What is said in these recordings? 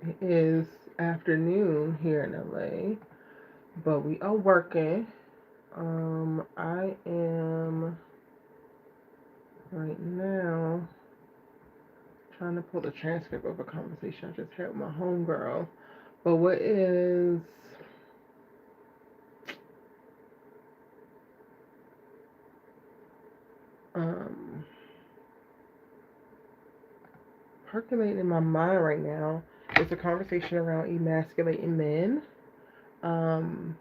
It is afternoon here in LA, but we are working. I am right now trying to pull the transcript of a conversation I just had with my homegirl. But what is um percolating in my mind right now is a conversation around emasculating men. Um,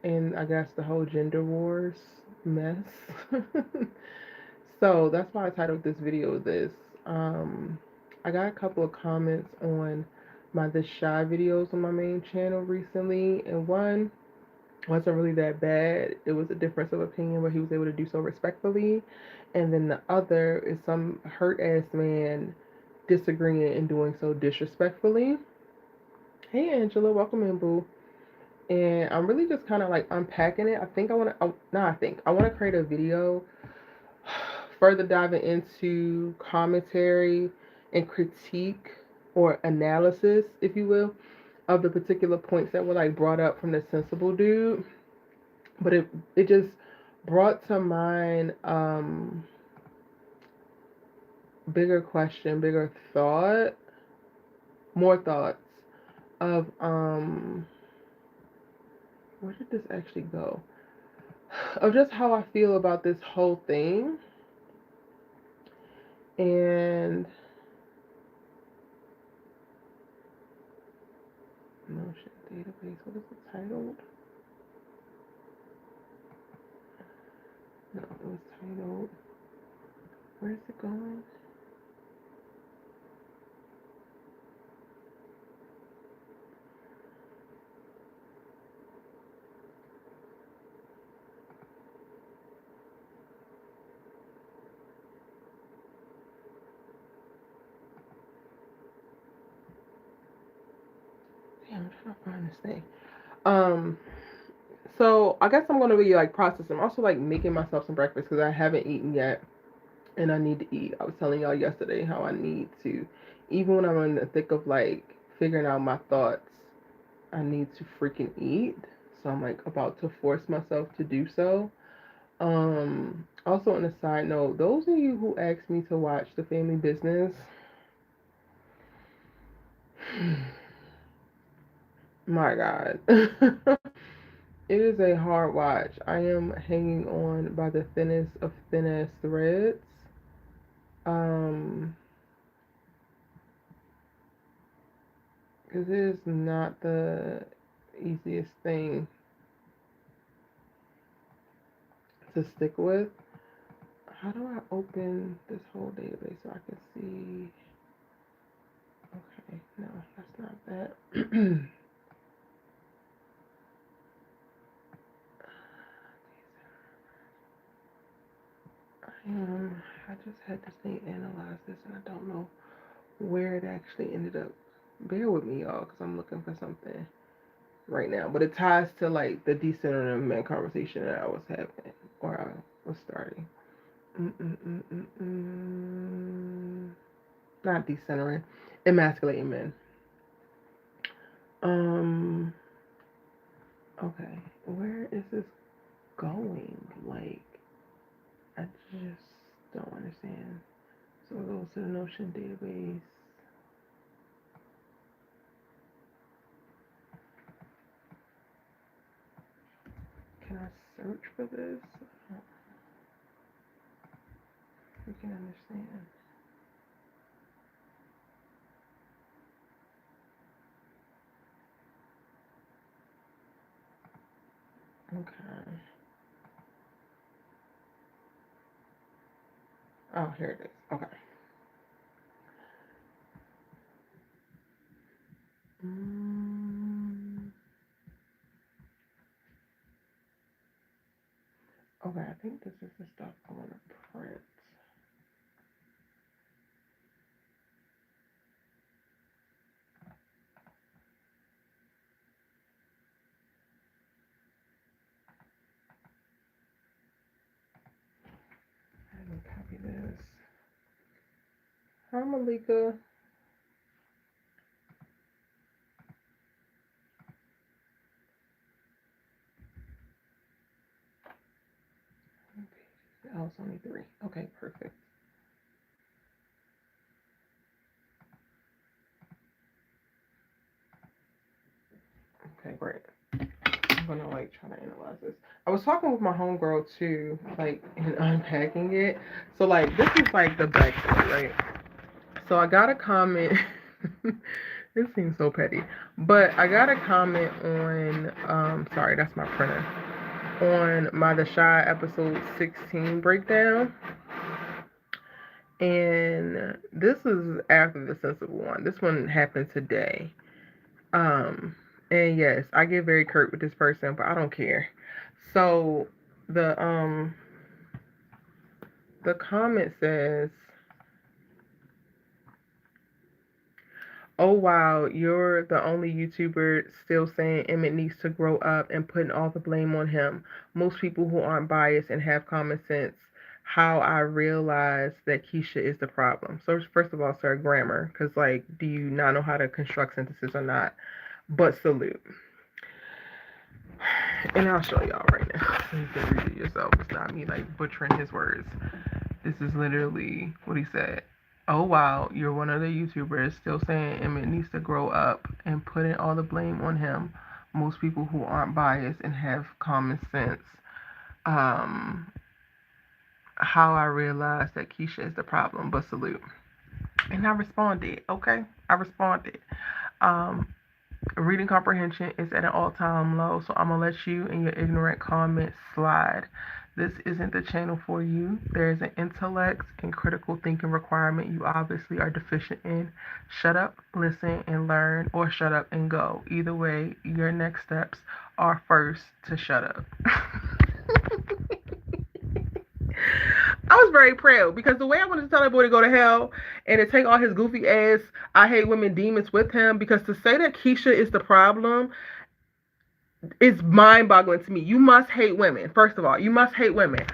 and I guess the whole gender wars mess. So that's why I titled this video this. Um, I got a couple of comments on my The Shy videos on my main channel recently, and one wasn't really that bad. It was a difference of opinion where he was able to do so respectfully, and then the other is some hurt ass man disagreeing and doing so disrespectfully. Hey Angela, welcome in, boo. And I'm really just kind of like unpacking it. I think I want to. No, I want to create a video further diving into commentary and critique or analysis, if you will, of the particular points that were like brought up from the sensible dude. But it just brought to mind bigger question, bigger thought, more thoughts of where did this actually go? Of just how I feel about this whole thing. And Notion database, what is it titled? No, it was titled, where is it going? Damn, I'm trying to find this thing. Um, so I guess I'm gonna be like processing. I'm also like making myself some breakfast because I haven't eaten yet, and I need to eat. I was telling y'all yesterday how I need to, even when I'm in the thick of like figuring out my thoughts, I need to freaking eat. So I'm like about to force myself to do so. Also on a side note, those of you who asked me to watch The Family Business, my God. It is a hard watch. I am hanging on by the thinnest of thinnest threads. Um, because it is not the easiest thing to stick with. How do I open this whole database so I can see? Okay, no, that's not that. I just had this thing analyze this and I don't know where it actually ended up. Bear with me, y'all, because I'm looking for something right now. But it ties to like the decentering men conversation that I was having or I was starting. Mm-mm-mm-mm-mm. Not decentering, emasculating men. Um. Okay, where is this going? Like, I just don't understand. So it goes to the Notion database. Can I search for this? I don't freaking understand. Okay. Oh, here it is. Okay. Mm, okay, I think this is the stuff I want to print. Let me copy this. Hi, Malika. it's only 3. Okay, perfect. Okay, great. I'm gonna like try to analyze this. I was talking with my homegirl too, like, and unpacking it. So like this is like the backstory, right? So I got a comment. This seems so petty, but I got a comment on. Sorry, that's my printer. On my The Shy episode 16 breakdown, and this is after the sensible one. This one happened today. Um, and yes, I get very curt with this person, but I don't care. So the the comment says, "Oh wow, you're the only YouTuber still saying Emmett needs to grow up and putting all the blame on him. Most people who aren't biased and have common sense. How I realize that Keisha is the problem." So first of all, sir, grammar, because like, do you not know how to construct sentences or not? But salute. And I'll show y'all right now. So you can read it yourself. It's not me like butchering his words. This is literally what he said. "Oh wow, you're one of the YouTubers still saying Emmett needs to grow up and putting all the blame on him. Most people who aren't biased and have common sense. Um, how I realized that Keisha is the problem, but salute." And I responded, okay? I responded. Um, Reading comprehension is at an all-time low, so I'm gonna let you and your ignorant comments slide. This isn't the channel for you. There is an intellect and critical thinking requirement you obviously are deficient in. Shut up, listen, and learn, or shut up and go. Either way, your next steps are first to shut up. I was very proud because the way I wanted to tell that boy to go to hell and to take all his goofy ass I hate women demons with him, because to say that Keisha is the problem is mind boggling to me. You must hate women. First of all, you must hate women.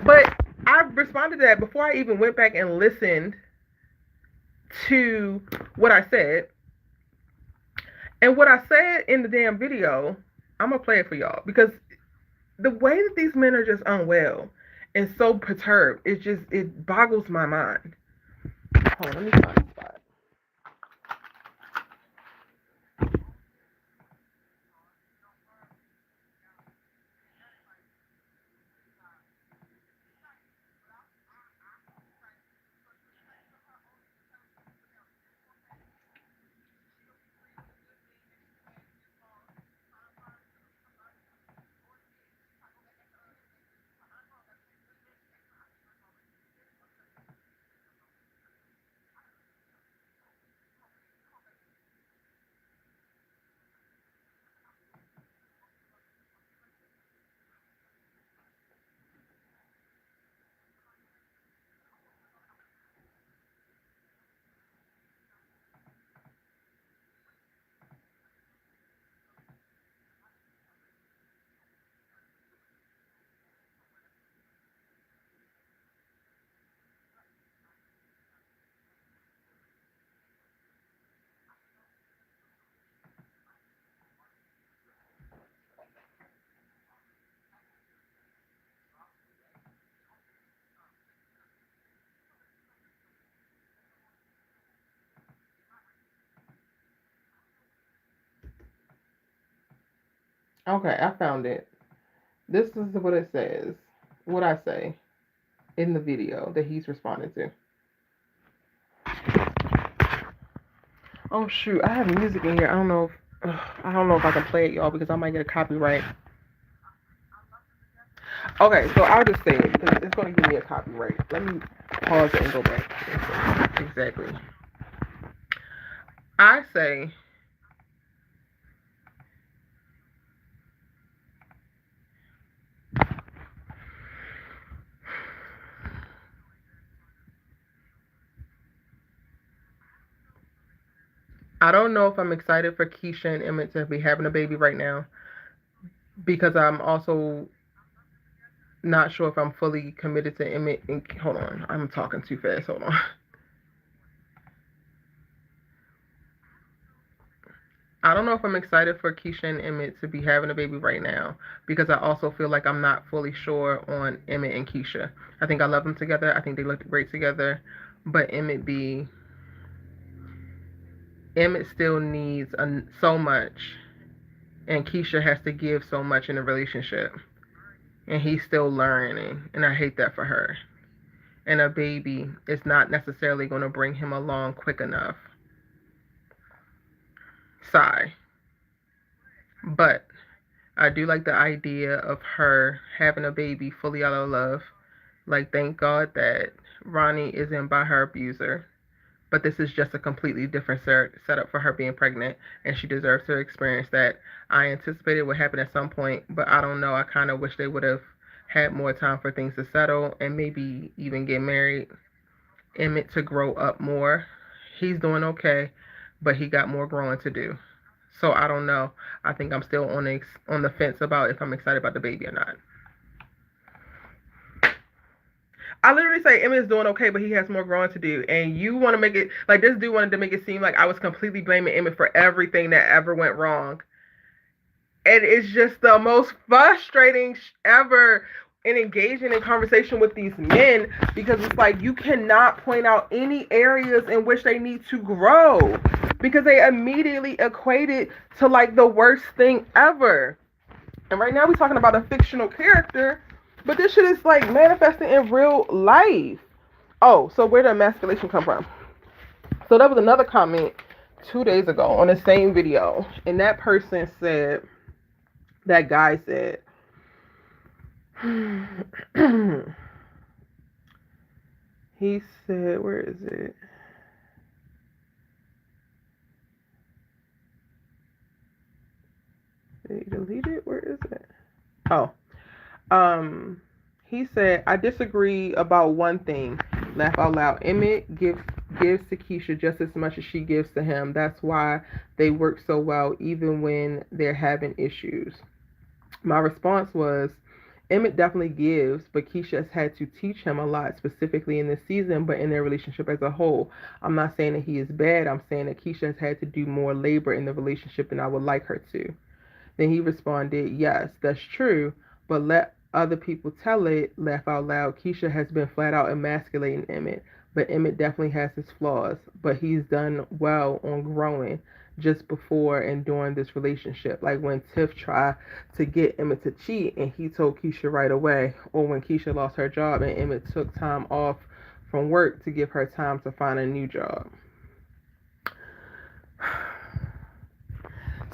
But I responded to that before I even went back and listened to what I said. And what I said in the damn video, I'm going to play it for y'all, because the way that these men are just unwell and so perturbed, it boggles my mind. Hold on, let me find a spot. Okay, I found it. This is what it says. What I say in the video that he's responding to. Oh shoot, I have music in here. I don't know if I can play it, y'all, because I might get a copyright. Okay, so I'll just say it because it's going to give me a copyright. Let me pause it and go back. Exactly. I say, I don't know if I'm excited for Keisha and Emmett to be having a baby right now, because I'm also not sure if I'm fully committed to Emmett. Hold on, I'm talking too fast. Hold on. I don't know if I'm excited for Keisha and Emmett to be having a baby right now, because I also feel like I'm not fully sure on Emmett and Keisha. I think I love them together. I think they look great together, but Emmett still needs so much, and Keisha has to give so much in a relationship, and he's still learning, and I hate that for her. And a baby is not necessarily going to bring him along quick enough. Sigh. But I do like the idea of her having a baby fully out of love. Like, thank God that Ronnie isn't by her abuser. But this is just a completely different setup for her being pregnant, and she deserves to experience that. I anticipated what happened at some point, but I don't know. I kind of wish they would have had more time for things to settle and maybe even get married. Emmett to grow up more. He's doing okay, but he got more growing to do. So I don't know. I think I'm still on the fence about if I'm excited about the baby or not. I literally say Emmett is doing okay, but he has more growing to do. And you want to make it like this dude wanted to make it seem like I was completely blaming Emmett for everything that ever went wrong. And it's just the most frustrating ever in engaging in conversation with these men, because it's like you cannot point out any areas in which they need to grow, because they immediately equate it to like the worst thing ever. And right now we're talking about a fictional character, but this shit is like manifesting in real life. Oh, so where did emasculation come from? So that was another comment 2 days ago on the same video, and that person said, that guy said, he said, where is it? Did he delete it? Where is it? Oh, he said, I disagree about one thing. Laugh out loud. Emmett gives to Keisha just as much as she gives to him. That's why they work so well, even when they're having issues. My response was, Emmett definitely gives, but Keisha has had to teach him a lot, specifically in this season, but in their relationship as a whole. I'm not saying that he is bad. I'm saying that Keisha has had to do more labor in the relationship than I would like her to. Then he responded, yes, that's true, but let other people tell it. Laugh out loud. Keisha has been flat out emasculating Emmett, but Emmett definitely has his flaws, but he's done well on growing just before and during this relationship. Like when Tiff tried to get Emmett to cheat and he told Keisha right away, or when Keisha lost her job and Emmett took time off from work to give her time to find a new job.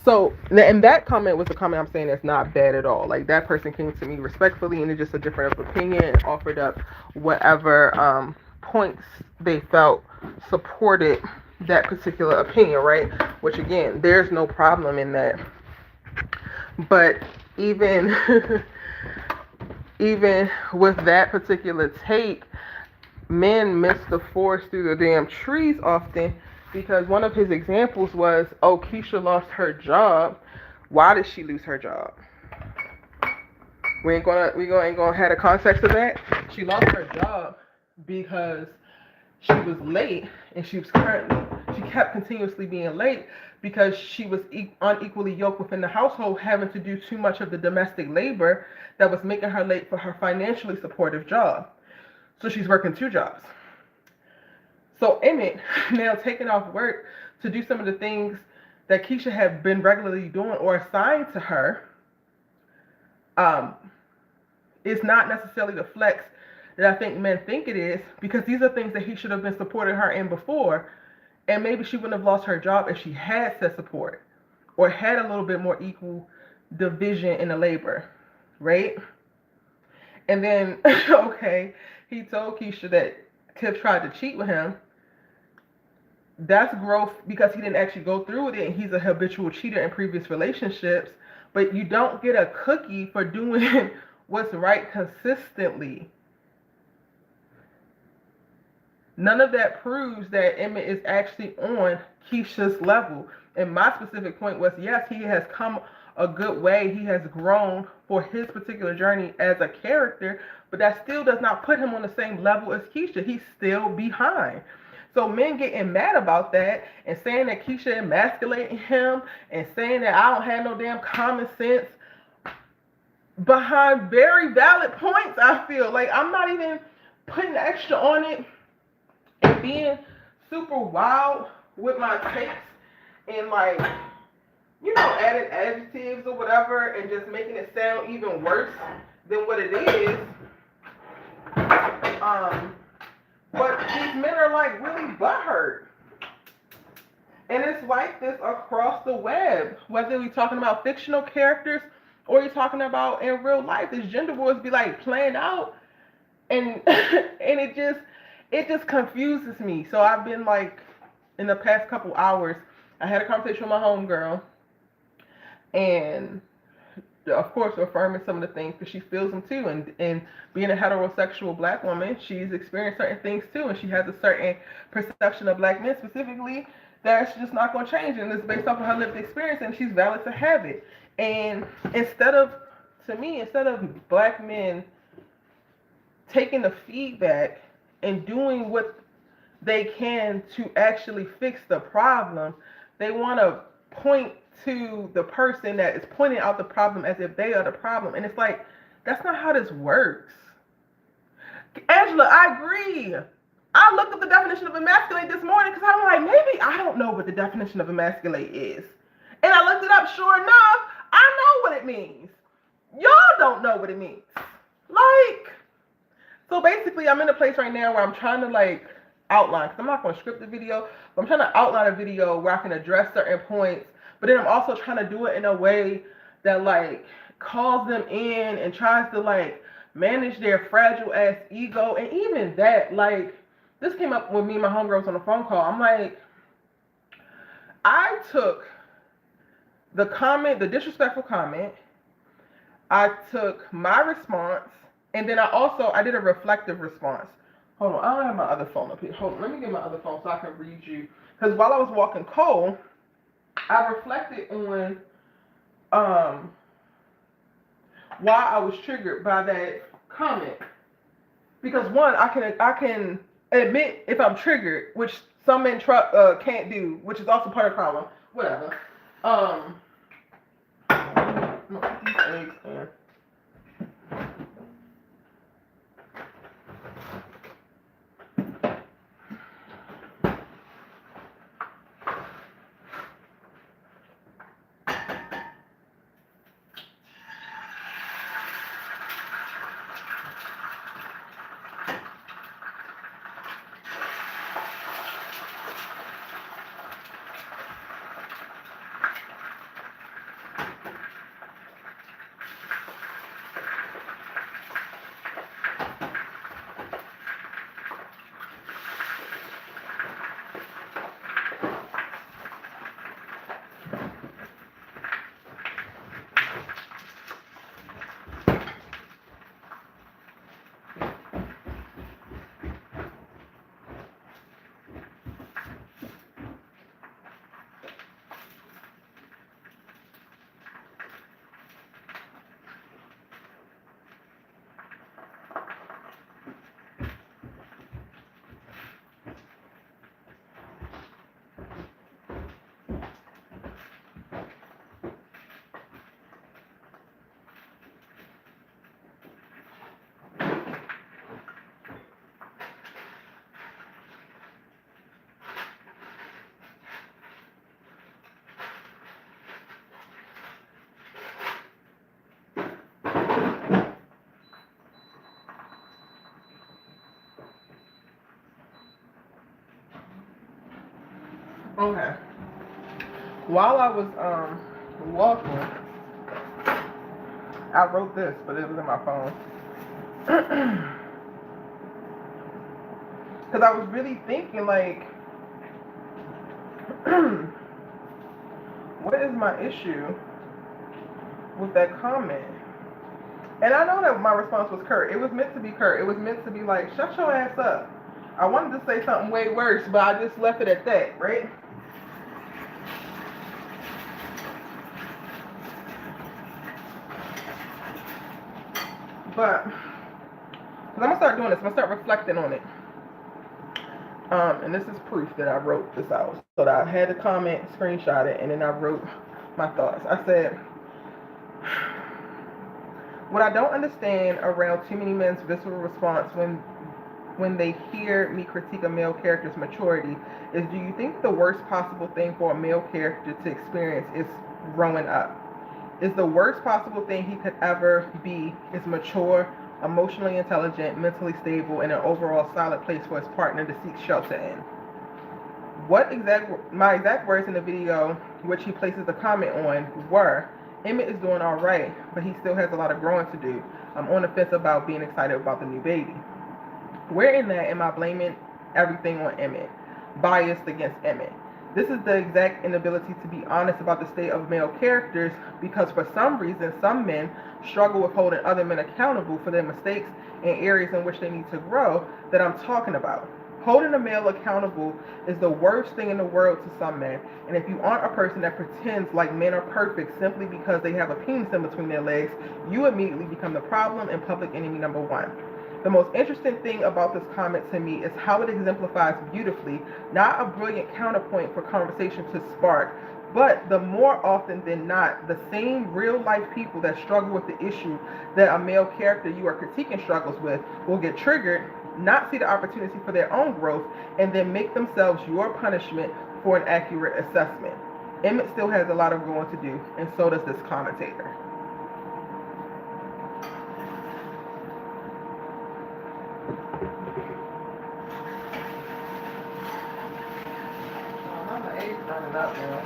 So, and that comment was a comment I'm saying that's not bad at all. Like, that person came to me respectfully and it's just a different opinion and offered up whatever points they felt supported that particular opinion, right? Which, again, there's no problem in that. But even even with that particular take, men miss the forest through the damn trees often, because one of his examples was, oh, Keisha lost her job. Why did she lose her job? We ain't gonna have a context of that. She lost her job because she was late, and she kept continuously being late because she was unequally yoked within the household, having to do too much of the domestic labor that was making her late for her financially supportive job. So she's working 2 jobs. So Emmett, now taking off work to do some of the things that Keisha had been regularly doing or assigned to her, is not necessarily the flex that I think men think it is, because these are things that he should have been supporting her in before, and maybe she wouldn't have lost her job if she had said support or had a little bit more equal division in the labor, right? And then, okay, he told Keisha that Tiff tried to cheat with him. That's growth, because he didn't actually go through with it, and he's a habitual cheater in previous relationships. But you don't get a cookie for doing what's right consistently. None of that proves that Emmett is actually on Keisha's level. And my specific point was, yes, he has come a good way. He has grown for his particular journey as a character, but that still does not put him on the same level as Keisha. He's still behind. So men getting mad about that and saying that Keisha emasculating him and saying that I don't have no damn common sense behind very valid points. I feel like I'm not even putting extra on it and being super wild with my takes and like, you know, adding adjectives or whatever and just making it sound even worse than what it is. But these men are like really butthurt. And it's like this across the web, whether we're talking about fictional characters or you're talking about in real life. This gender wars be like playing out, and and it just confuses me. So I've been like, in the past couple hours, I had a conversation with my homegirl, and of course affirming some of the things because she feels them too, and being a heterosexual black woman, she's experienced certain things too, and she has a certain perception of black men specifically that's just not going to change, and it's based off of her lived experience, and she's valid to have it. And instead of black men taking the feedback and doing what they can to actually fix the problem, they want to point to the person that is pointing out the problem as if they are the problem. And it's like, that's not how this works. Angela, I agree. I looked up the definition of emasculate this morning because I'm like, maybe I don't know what the definition of emasculate is. And I looked it up, sure enough, I know what it means. Y'all don't know what it means. Like, so basically I'm in a place right now where I'm trying to like outline, because I'm not going to script the video, but I'm trying to outline a video where I can address certain points, but then I'm also trying to do it in a way that like calls them in and tries to like manage their fragile ass ego. And even that, like, this came up when me and my homegirl was on a phone call. I'm like, I took the comment, the disrespectful comment, I took my response, and then I did a reflective response. Hold on, I don't have my other phone up here. Hold on, let me get my other phone so I can read you. Because while I was walking Cole, I reflected on why I was triggered by that comment. Because one, I can admit if I'm triggered, which some men can't do, which is also part of the problem. Whatever. These eggs, man. Okay. While I was walking, I wrote this, but it was in my phone. Because I was really thinking, like, what is my issue with that comment? And I know that my response was curt. It was meant to be curt. It was meant to be like, shut your ass up. I wanted to say something way worse, but I just left it at that, right? But, because I'm going to start doing this. I'm going to start reflecting on it. And this is proof that I wrote this out. So that I had the comment, screenshot it, and then I wrote my thoughts. I said, what I don't understand around too many men's visceral response when they hear me critique a male character's maturity is, do you think the worst possible thing for a male character to experience is growing up? Is the worst possible thing he could ever be is mature, emotionally intelligent, mentally stable, and an overall solid place for his partner to seek shelter in? My exact words in the video, which he places a comment on, were, Emmett is doing all right, but he still has a lot of growing to do. I'm on the fence about being excited about the new baby. Where in that am I blaming everything on Emmett? Biased against Emmett. This is the exact inability to be honest about the state of male characters, because for some reason, some men struggle with holding other men accountable for their mistakes and areas in which they need to grow that I'm talking about. Holding a male accountable is the worst thing in the world to some men, and if you aren't a person that pretends like men are perfect simply because they have a penis in between their legs, you immediately become the problem and public enemy number one. The most interesting thing about this comment to me is how it exemplifies beautifully, not a brilliant counterpoint for conversation to spark, but the more often than not, the same real life people that struggle with the issue that a male character you are critiquing struggles with will get triggered, not see the opportunity for their own growth, and then make themselves your punishment for an accurate assessment. Emmett still has a lot of growing to do, and so does this commentator. Turning up now.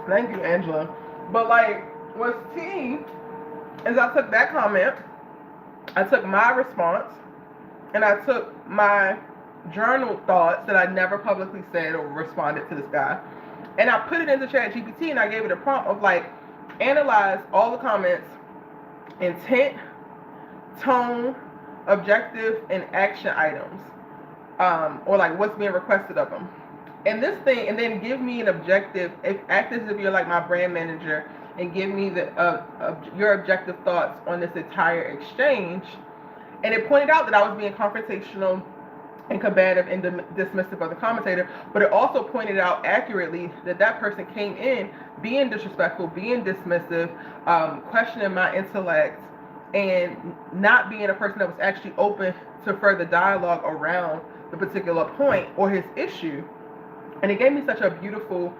Thank you, Angela. But like, what's tea is I took that comment, I took my response, and I took my journal thoughts that I never publicly said or responded to this guy, and I put it into ChatGPT, and I gave it a prompt of like, analyze all the comments, intent, tone, objective, and action items, or like what's being requested of them. And this thing, and then give me an objective, act as if you're like my brand manager, and give me your objective thoughts on this entire exchange. And it pointed out that I was being confrontational and combative and dismissive of the commentator, but it also pointed out accurately that that person came in being disrespectful, being dismissive, questioning my intellect, and not being a person that was actually open to further dialogue around the particular point or his issue. And it gave me such a beautiful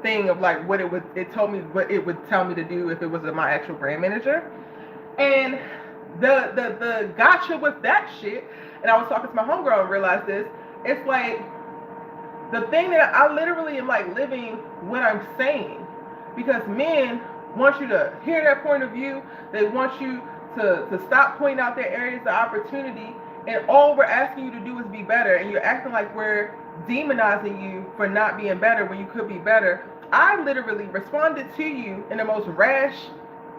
thing of like what it told me what it would tell me to do if it was my actual brand manager. And the gotcha with that shit, and I was talking to my homegirl and realized this, it's like the thing that I literally am like living what I'm saying, because men want you to hear their point of view, they want you to stop pointing out their areas of opportunity, and all we're asking you to do is be better, and you're acting like we're demonizing you for not being better when you could be better. I literally responded to you in the most rash,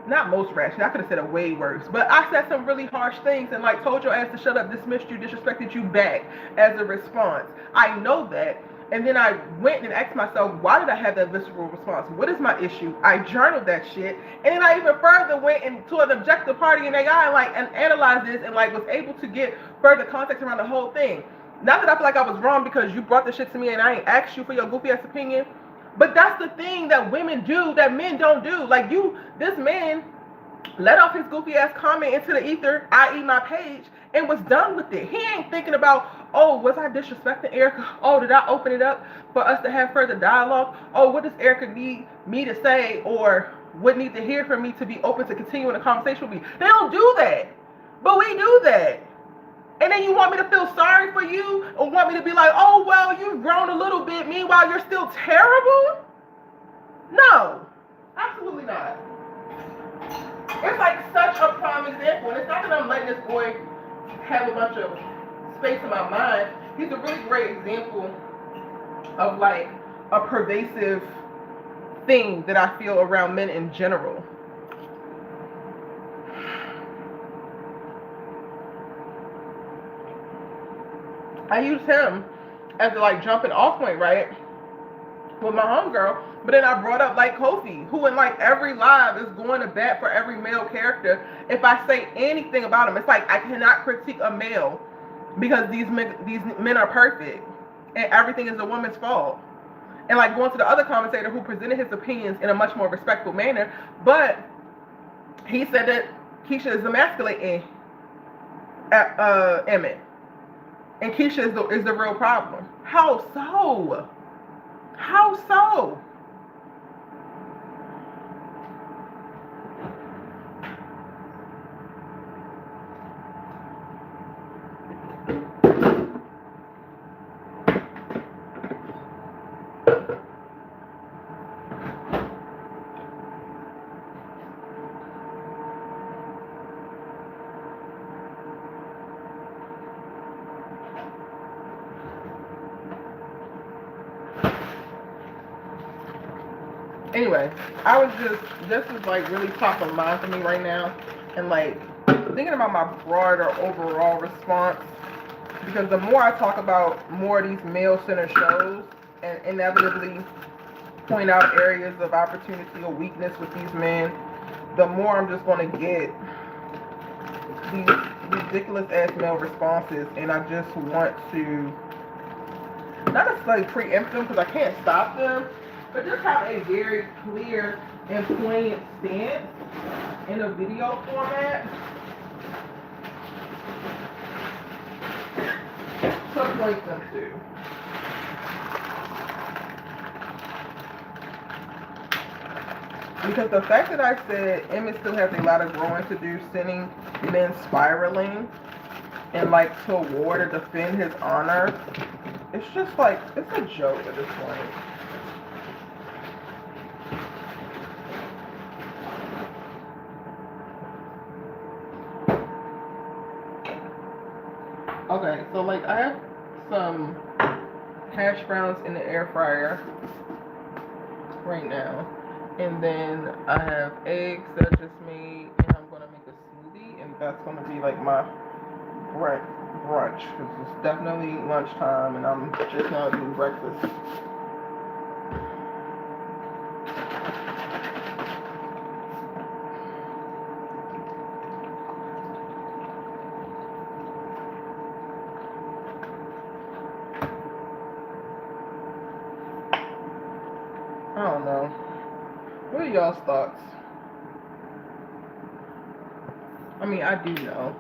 not most rash, I could have said it way worse, but I said some really harsh things and like told your ass to shut up, dismissed you, disrespected you back as a response. I know that. And then I went and asked myself, why did I have that visceral response? What is my issue? I journaled that shit. And then I even further went into an objective party in AI and analyzed this and like was able to get further context around the whole thing. Not that I feel like I was wrong because you brought the shit to me and I ain't asked you for your goofy ass opinion. But that's the thing that women do that men don't do. Like this man let off his goofy ass comment into the ether, i.e. my page, and was done with it. He ain't thinking about, oh, was I disrespecting Erica? Oh, did I open it up for us to have further dialogue? Oh, what does Erica need me to say, or what need to hear from me to be open to continuing the conversation with me? They don't do that, but we do that. And then you want me to feel sorry for you, or want me to be like, oh, well, you've grown a little bit, meanwhile you're still terrible? No, absolutely not. It's like such a prime example, and it's not that I'm letting this boy have a bunch of space in my mind. He's a really great example of like a pervasive thing that I feel around men in general. I use him as a like jumping off point, right? With my homegirl, but then I brought up like Kofi, who in like every live is going to bat for every male character. If I say anything about him, it's like I cannot critique a male because these men are perfect and everything is a woman's fault. And like going to the other commentator who presented his opinions in a much more respectful manner, but he said that Keisha is emasculating Emmett, and Keisha is the real problem. How so? How so? Anyway, I was this is like really top of mind for me right now, and like thinking about my broader overall response, because the more I talk about more of these male-centered shows and inevitably point out areas of opportunity or weakness with these men, the more I'm just going to get these ridiculous ass male responses, and I just want to not necessarily preempt them because I can't stop them, but just have a very clear and poignant stance in a video format to point them to. Because the fact that I said Emmett still has a lot of growing to do, sending men spiraling and like to war to defend his honor, it's just like, it's a joke at this point. Okay, so like I have some hash browns in the air fryer right now, and then I have eggs that I just made, and I'm gonna make a smoothie, and that's gonna be like my brunch, because it's definitely lunchtime, and I'm just now eating breakfast. I don't know. What are y'all's thoughts? I mean, I do know.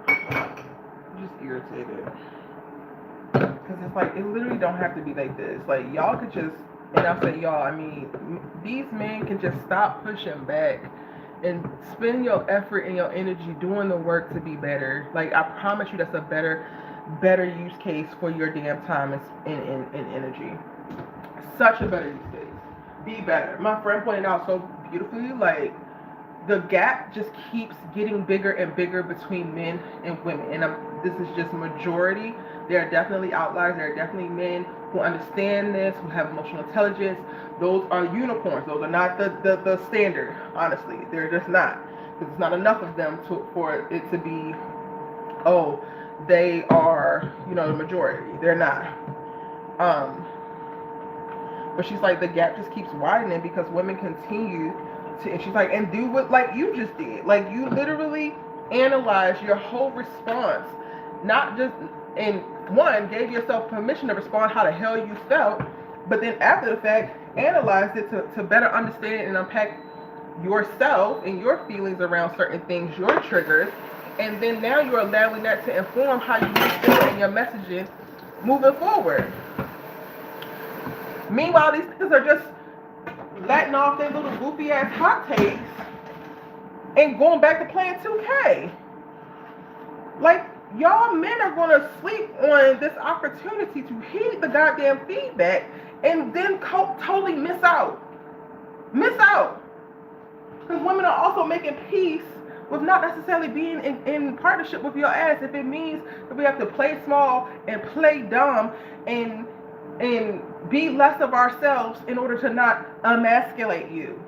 I'm just irritated. Because it's like, it literally don't have to be like this. Like, y'all could just, and I'll say y'all, I mean, these men can just stop pushing back and spend your effort and your energy doing the work to be better. Like, I promise you that's a better use case for your damn time and energy. Such a better use case. Be better. My friend pointed out so beautifully, like, the gap just keeps getting bigger and bigger between men and women. And this is just majority. There are definitely outliers. There are definitely men who understand this, who have emotional intelligence. Those are unicorns. Those are not the standard, honestly. They're just not. Because it's not enough of them for it to be, oh, they are, the majority. They're not. But she's like, the gap just keeps widening because women continue to, and she's like, and do what like you just did. Like, you literally analyze your whole response, not just in one, gave yourself permission to respond how the hell you felt, but then after the fact, analyzed it to better understand and unpack yourself and your feelings around certain things, your triggers, and then now you're allowing that to inform how you feel in your messaging moving forward. Meanwhile, these niggas are just letting off their little goofy ass hot takes and going back to playing 2K. Like, y'all men are gonna sleep on this opportunity to heed the goddamn feedback and then totally miss out. Because women are also making peace with not necessarily being in partnership with your ass if it means that we have to play small and play dumb and and be less of ourselves in order to not emasculate you.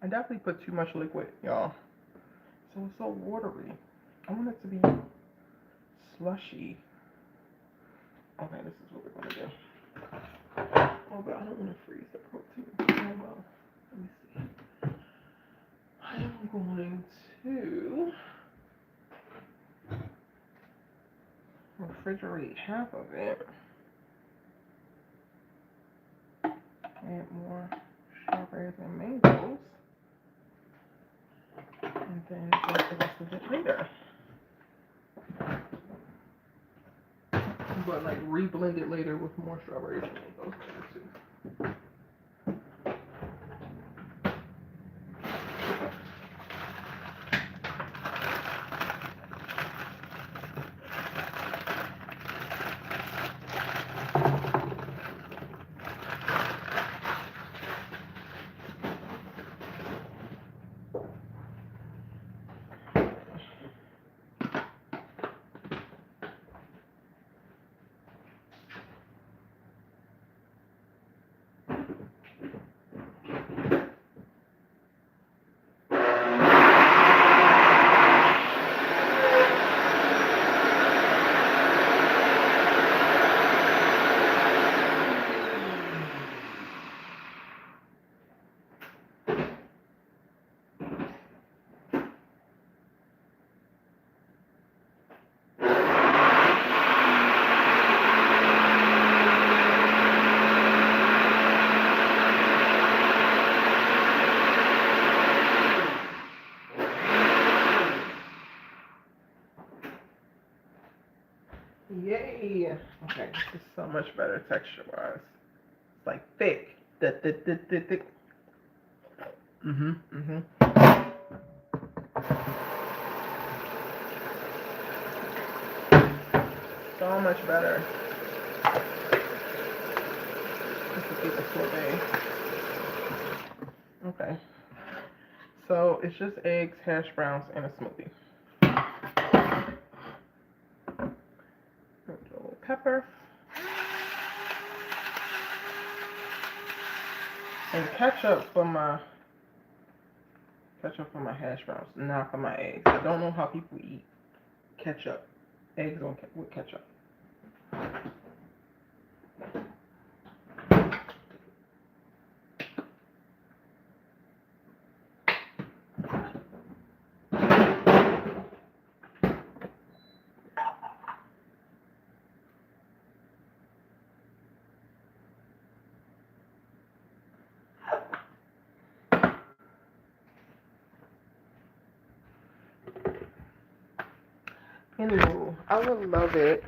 I definitely put too much liquid, y'all. So it's so watery. I want it to be slushy. Okay, this is what we're gonna do. Oh, but I don't want to freeze the protein. Oh well. Let me see. I am going to refrigerate half of it. Add more strawberries and mangoes. And then drink the rest of it later. But like reblend it later with more strawberries and mangoes later too. Yay! Okay, this is so much better texture-wise. It's like thick. Thick. So much better. This is keep a sorbet. Okay. So it's just eggs, hash browns, and a smoothie. A little pepper. And ketchup for my hash browns, not for my eggs. I don't know how people eat ketchup, eggs with ketchup. Anywho, I would love it.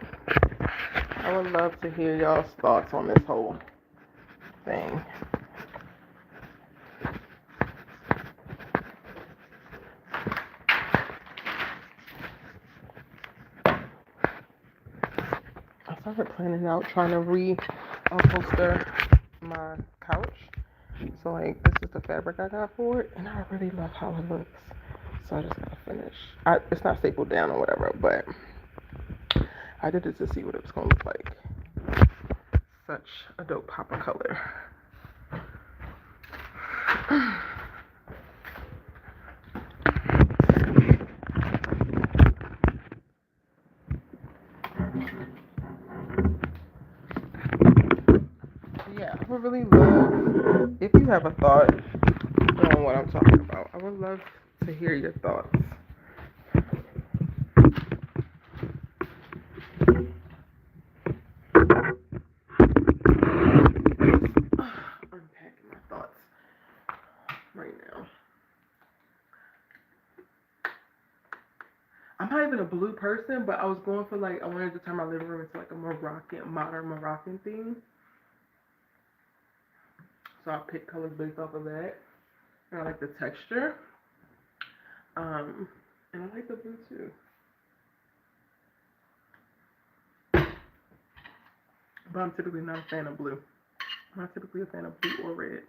I would love to hear y'all's thoughts on this whole thing. I started planning out trying to upholster my couch. So like this is is the fabric I got for it, and I really love how it looks. So I just gotta finish. It's not stapled down or whatever, but I did it to see what it was gonna look like. Such a dope pop of color. Yeah, I would really love, if you have a thought on what I'm talking about, I would love to hear your thoughts. Unpacking my thoughts right now. I'm not even a blue person, but I was going for like, I wanted to turn my living room into like a modern Moroccan theme. So I picked colors based off of that. And I like the texture. And I like the blue too. But I'm typically not a fan of blue. I'm not typically a fan of blue or red.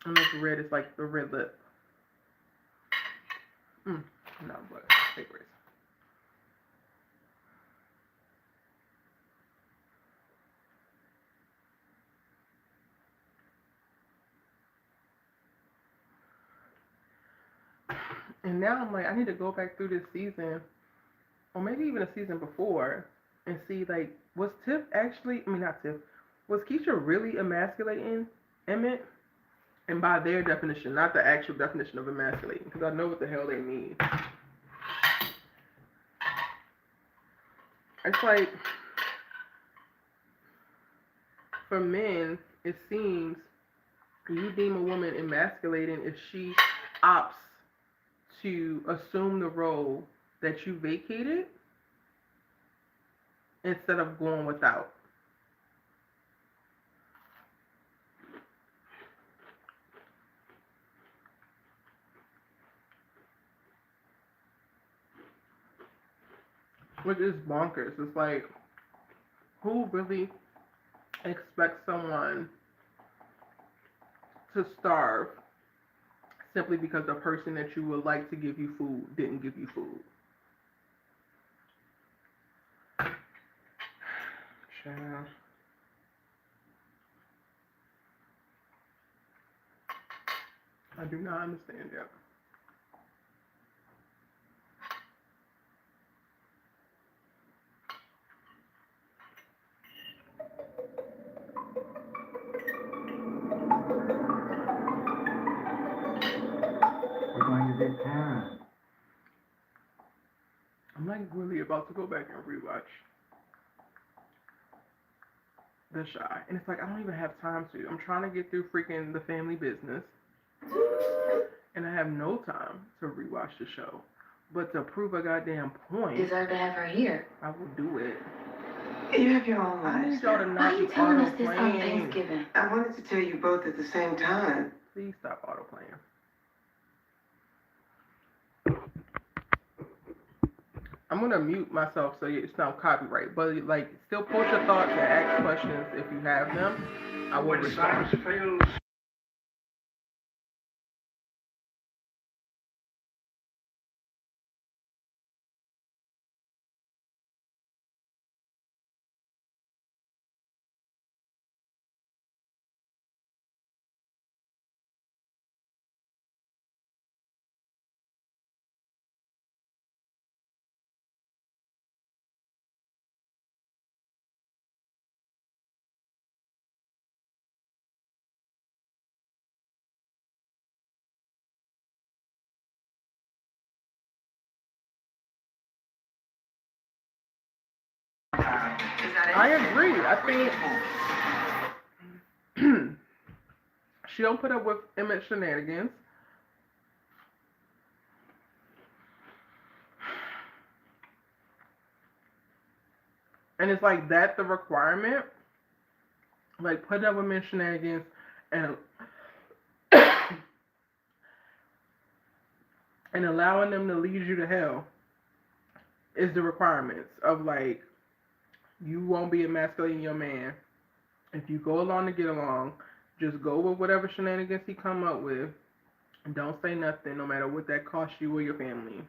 Unless red is like the red lip. No, but favorites. And now I'm like, I need to go back through this season, or maybe even a season before, and see like, was Tiff actually, I mean not Tiff, was Keisha really emasculating Emmett? And by their definition, not the actual definition of emasculating, because I know what the hell they mean. It's like, for men, it seems you deem a woman emasculating if she opts to assume the role that you vacated instead of going without. Which is bonkers. It's like, who really expects someone to starve simply because the person that you would like to give you food didn't give you food? Child. I do not understand that. We're going to visit Tara. I'm like really about to go back and rewatch The Shy. And it's like, I don't even have time to. I'm trying to get through freaking The Family Business. And I have no time to rewatch the show. But to prove a goddamn point, deserve to have her here. I will do it. You have your own I lives. need y'all to Why not are you be telling us this on auto-playing. Thanksgiving? I wanted to tell you both at the same time. Please stop auto-playing. I'm gonna mute myself so it's not copyright, but like still post your thoughts and ask questions if you have them. I will respond. I agree. I think she don't put up with Emmett shenanigans. And it's like that the requirement. Like putting up with Emmett shenanigans and and allowing them to lead you to hell is the requirements of like, you won't be emasculating your man if you go along to get along, Just go with whatever shenanigans he come up with. And don't say nothing, no matter what that costs you or your family.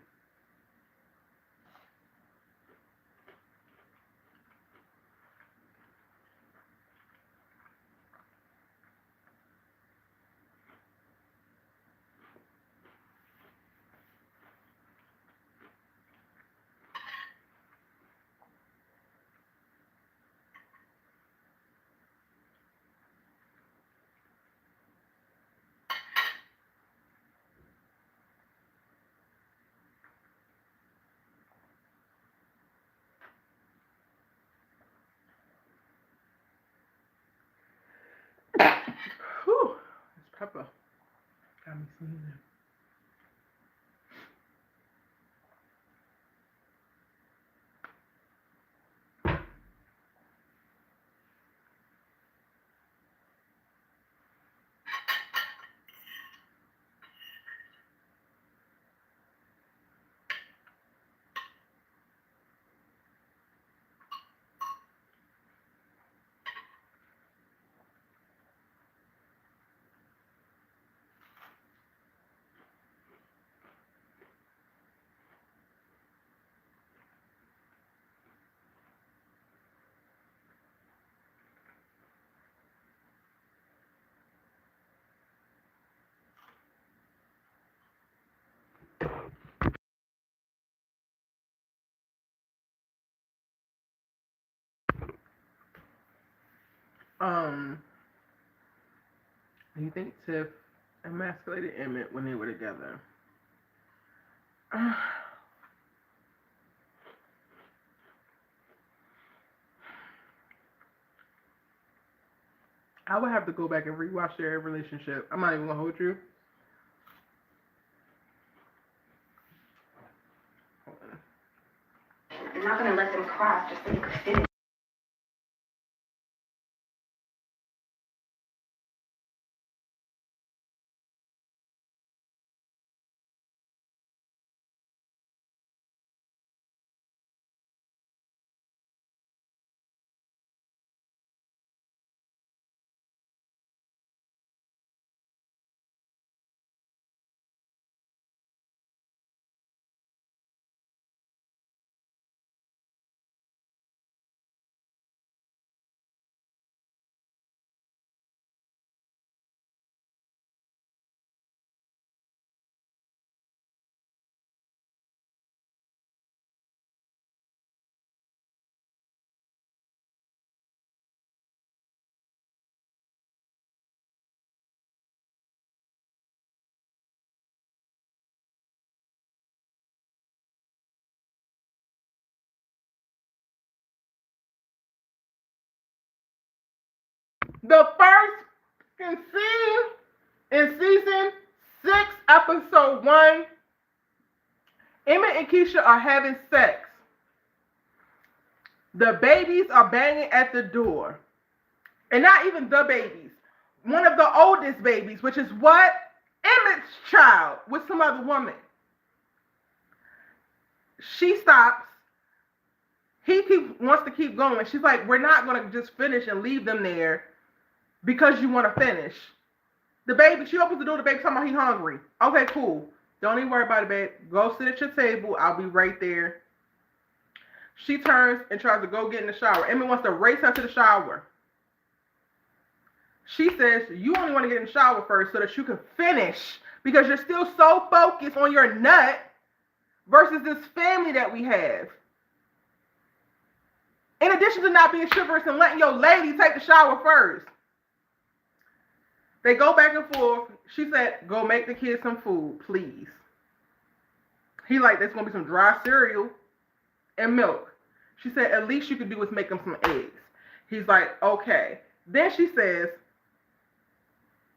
Whew, this pepper got me sneezing. Do you think Tiff emasculated Emmett when they were together? I would have to go back and rewatch their relationship. I'm not even gonna hold you. I'm not gonna let them cross just so you can finish. The first scene in season 6, episode 1, Emmett and Keisha are having sex. The babies are banging at the door. And not even the babies. One of the oldest babies, which is what? Emmett's child with some other woman. She stops. He wants to keep going. She's like, we're not going to just finish and leave them there because you want to finish. The baby, she opens the door, the baby's talking about he's hungry. Okay, cool. Don't even worry about it, babe. Go sit at your table. I'll be right there. She turns and tries to go get in the shower. Emmett wants to race her to the shower. She says, you only want to get in the shower first so that you can finish because you're still so focused on your nut versus this family that we have. In addition to not being chivalrous and letting your lady take the shower first. They go back and forth. She said, go make the kids some food, please. He like, there's going to be some dry cereal and milk. She said, at least you could do is make them some eggs. He's like, okay. Then she says,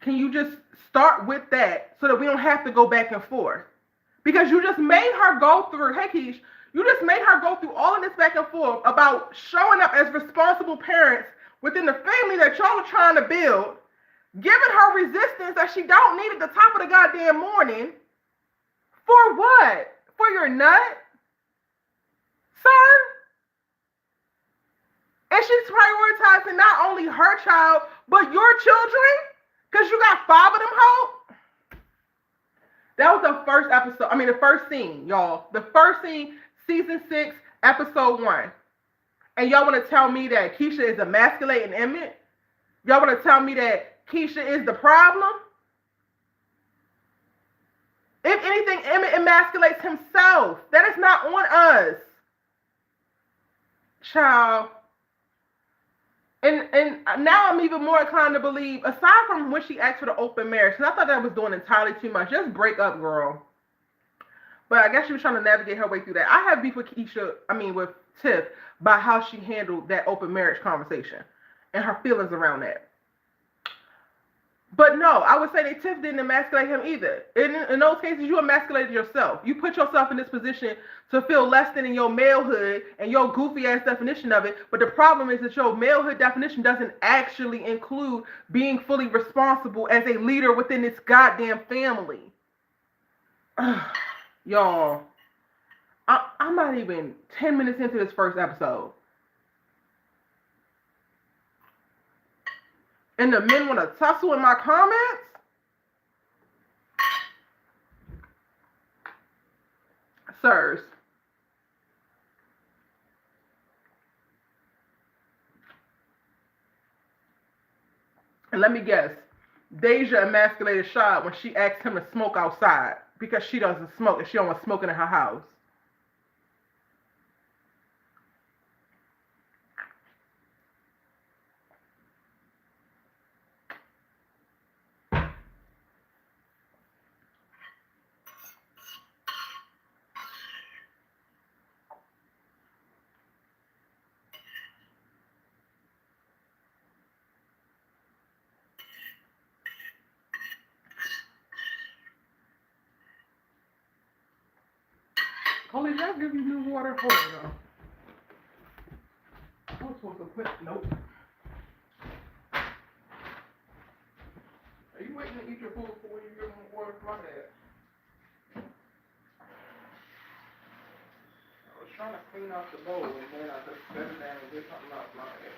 can you just start with that so that we don't have to go back and forth? Because you just made her go through, hey Keish, you just made her go through all of this back and forth about showing up as responsible parents within the family that y'all are trying to build, giving her resistance that she don't need at the top of the goddamn morning. For what? For your nut? Sir? And she's prioritizing not only her child, but your children? Cause you got 5 of them hoes. That was the first episode. I mean, the first scene, y'all. The first scene, season 6, episode 1. And y'all want to tell me that Keisha is emasculating Emmett? Y'all want to tell me that Keisha is the problem? If anything, Emmett emasculates himself. That is not on us. Child. And now I'm even more inclined to believe, aside from when she asked for the open marriage, because I thought that was doing entirely too much. Just break up, girl. But I guess she was trying to navigate her way through that. I have beef with with Tiff, by how she handled that open marriage conversation and her feelings around that. But no, I would say that Tiff didn't emasculate him either. In those cases, you emasculated yourself. You put yourself in this position to feel less than in your malehood and your goofy ass definition of it. But the problem is that your malehood definition doesn't actually include being fully responsible as a leader within this goddamn family. Y'all, I'm not even 10 minutes into this first episode. And the men want to tussle in my comments? Sirs. And let me guess. Deja emasculated Shad when she asked him to smoke outside because she doesn't smoke and she don't want smoking in her house. Holy, did I give you new water? Hold on, though. I was supposed to put, nope. Are you waiting to eat your food before you give them water from my dad? I was trying to clean out the bowl and then I just set it down and did something else. My bad.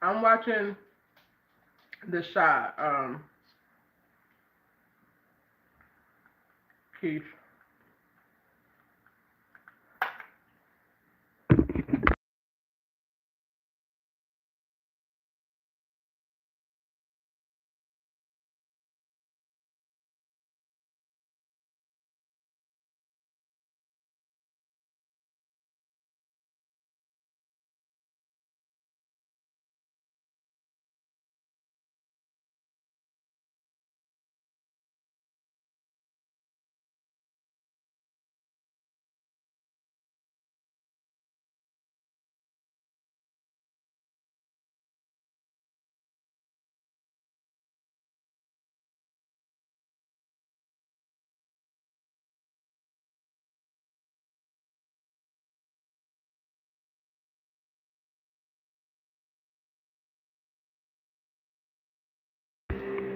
I'm watching the shot, Keith.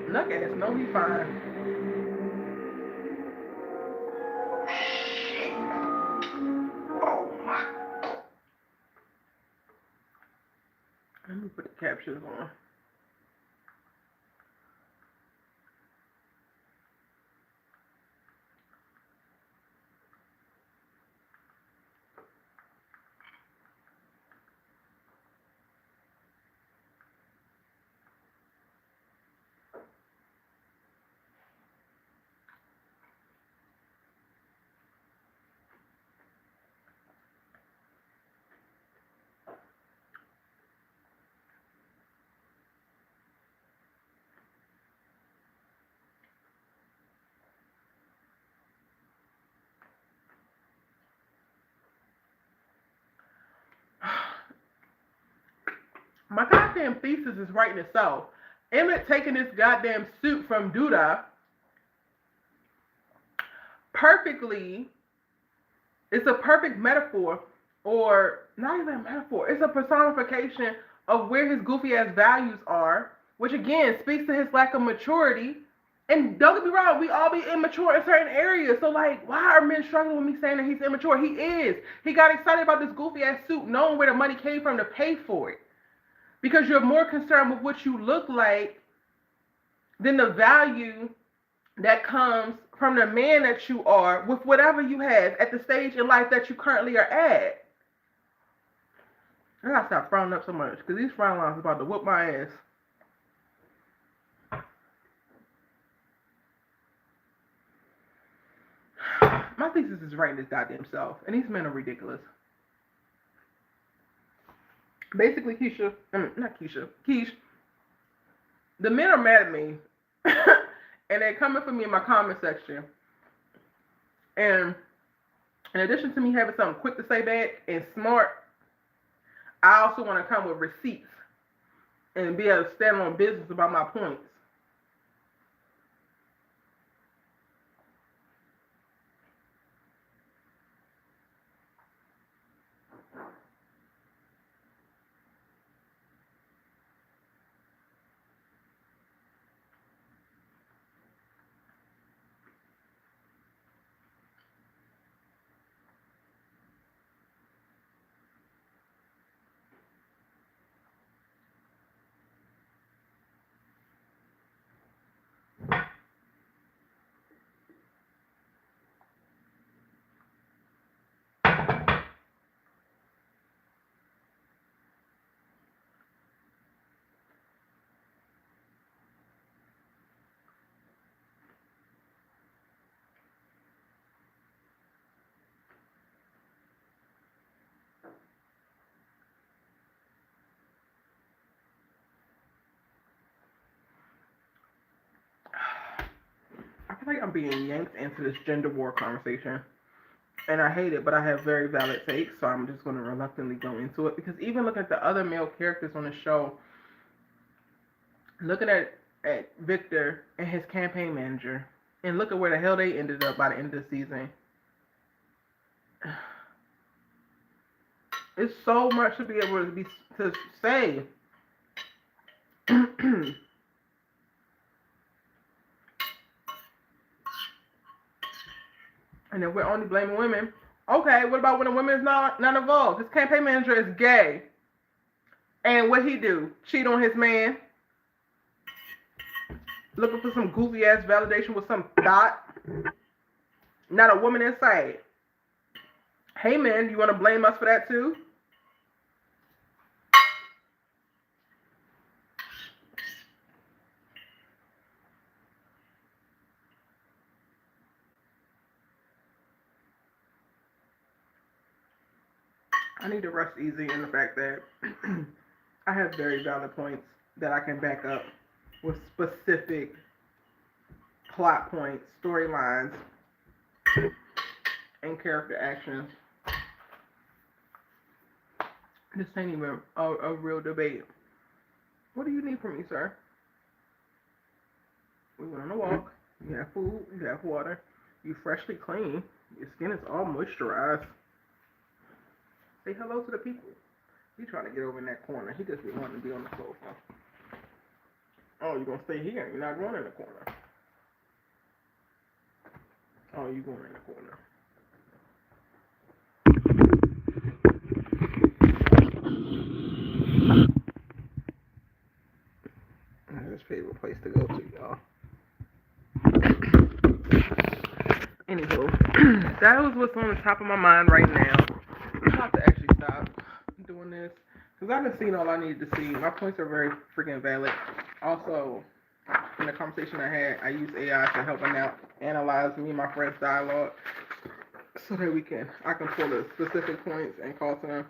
Look at us, no, he fine. Oh my. captions on. My goddamn thesis is writing itself. Emmett taking this goddamn suit from Duda perfectly. It's a perfect metaphor, or not even a metaphor. It's a personification of where his goofy ass values are, which again speaks to his lack of maturity. And don't get me wrong, we all be immature in certain areas. So like, why are men struggling with me saying that he's immature? He is. He got excited about this goofy ass suit, knowing where the money came from to pay for it. Because you're more concerned with what you look like than the value that comes from the man that you are with whatever you have at the stage in life that you currently are at. I gotta stop frowning up so much because these frown lines are about to whoop my ass. My thesis is writing this goddamn self, and these men are ridiculous. Basically, Keish, the men are mad at me, and they're coming for me in my comment section. And in addition to me having something quick to say back and smart, I also want to come with receipts and be able to stand on business about my points. I feel like I'm being yanked into this gender war conversation. And I hate it, but I have very valid takes, so I'm just going to reluctantly go into it. Because even looking at the other male characters on the show, looking at Victor and his campaign manager, and look at where the hell they ended up by the end of the season. It's so much to be able to say. And if we're only blaming women, okay, what about when a woman is not involved? His campaign manager is gay. And what he do? Cheat on his man? Looking for some goofy ass validation with some thought? Not a woman inside. Hey man, you want to blame us for that too? I need to rest easy in the fact that I have very valid points that I can back up with specific plot points, storylines, and character actions. This ain't even a real debate. What do you need from me, sir? We went on a walk. You have food. You have water. You freshly clean. Your skin is all moisturized. Say hello to the people. He's trying to get over in that corner. He just didn't want to be on the sofa. Oh, you're going to stay here. You're not going in the corner. Oh, you're going in the corner. his favorite place to go to, y'all. Anywho, that was what's on the top of my mind right now. I'm about to actually stop doing this because I've been seeing all I needed to see. My points are very freaking valid. Also, in the conversation I had, I used AI to help analyze me and my friend's dialogue so that I can pull the specific points and call to them.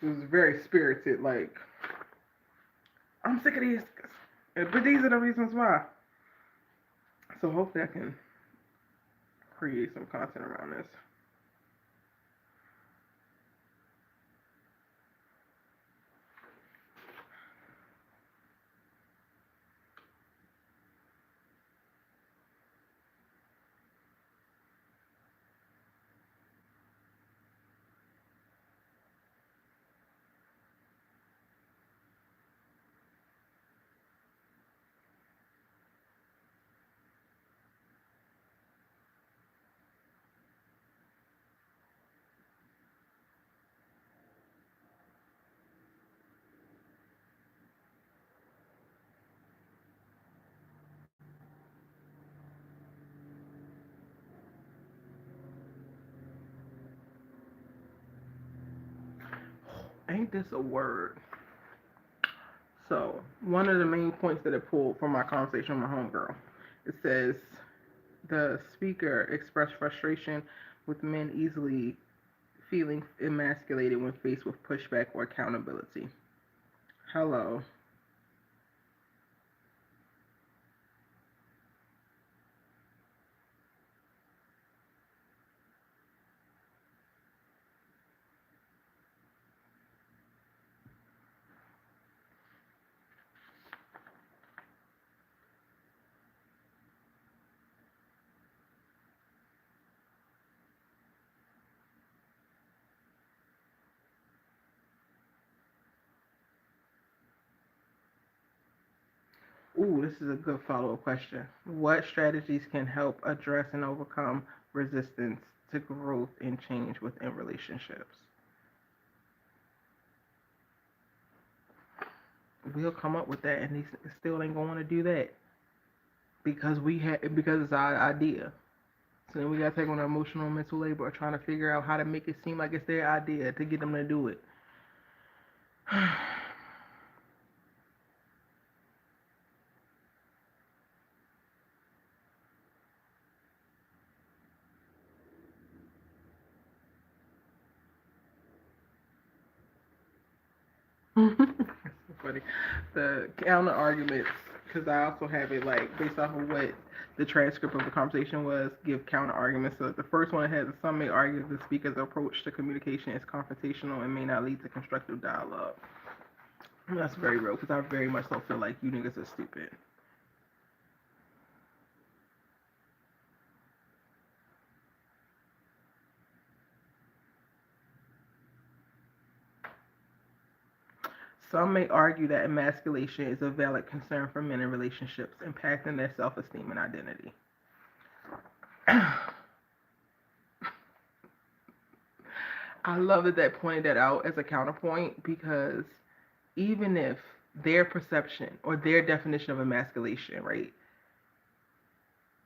It was very spirited, like, I'm sick of these, but these are the reasons why. So hopefully I can create some content around this. Ain't this a word? So, one of the main points that it pulled from my conversation with my homegirl, it says the speaker expressed frustration with men easily feeling emasculated when faced with pushback or accountability. Hello. Ooh, this is a good follow-up question. What strategies can help address and overcome resistance to growth and change within relationships? We'll come up with that, and they still ain't gonna want to do that because it's our idea. So then we gotta take on the emotional and mental labor of trying to figure out how to make it seem like it's their idea to get them to do it. That's so funny. The counter arguments, because I also have it like based off of what the transcript of the conversation was, give counter arguments. So the first one has some may argue the speaker's approach to communication is confrontational and may not lead to constructive dialogue. And that's very real because I very much so feel like you niggas are stupid. Some may argue that emasculation is a valid concern for men in relationships, impacting their self-esteem and identity. I love that pointed that out as a counterpoint because even if their perception or their definition of emasculation, right,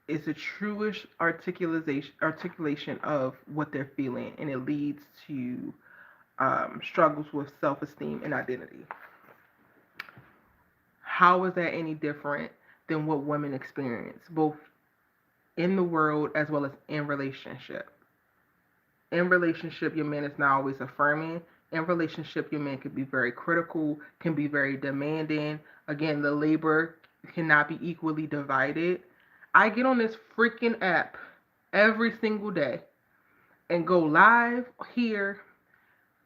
is a truest articulation of what they're feeling, and it leads to struggles with self-esteem and identity. How is that any different than what women experience, both in the world as well as in relationship? In relationship, your man is not always affirming. In relationship, your man can be very critical, can be very demanding. Again, the labor cannot be equally divided. I get on this freaking app every single day and go live here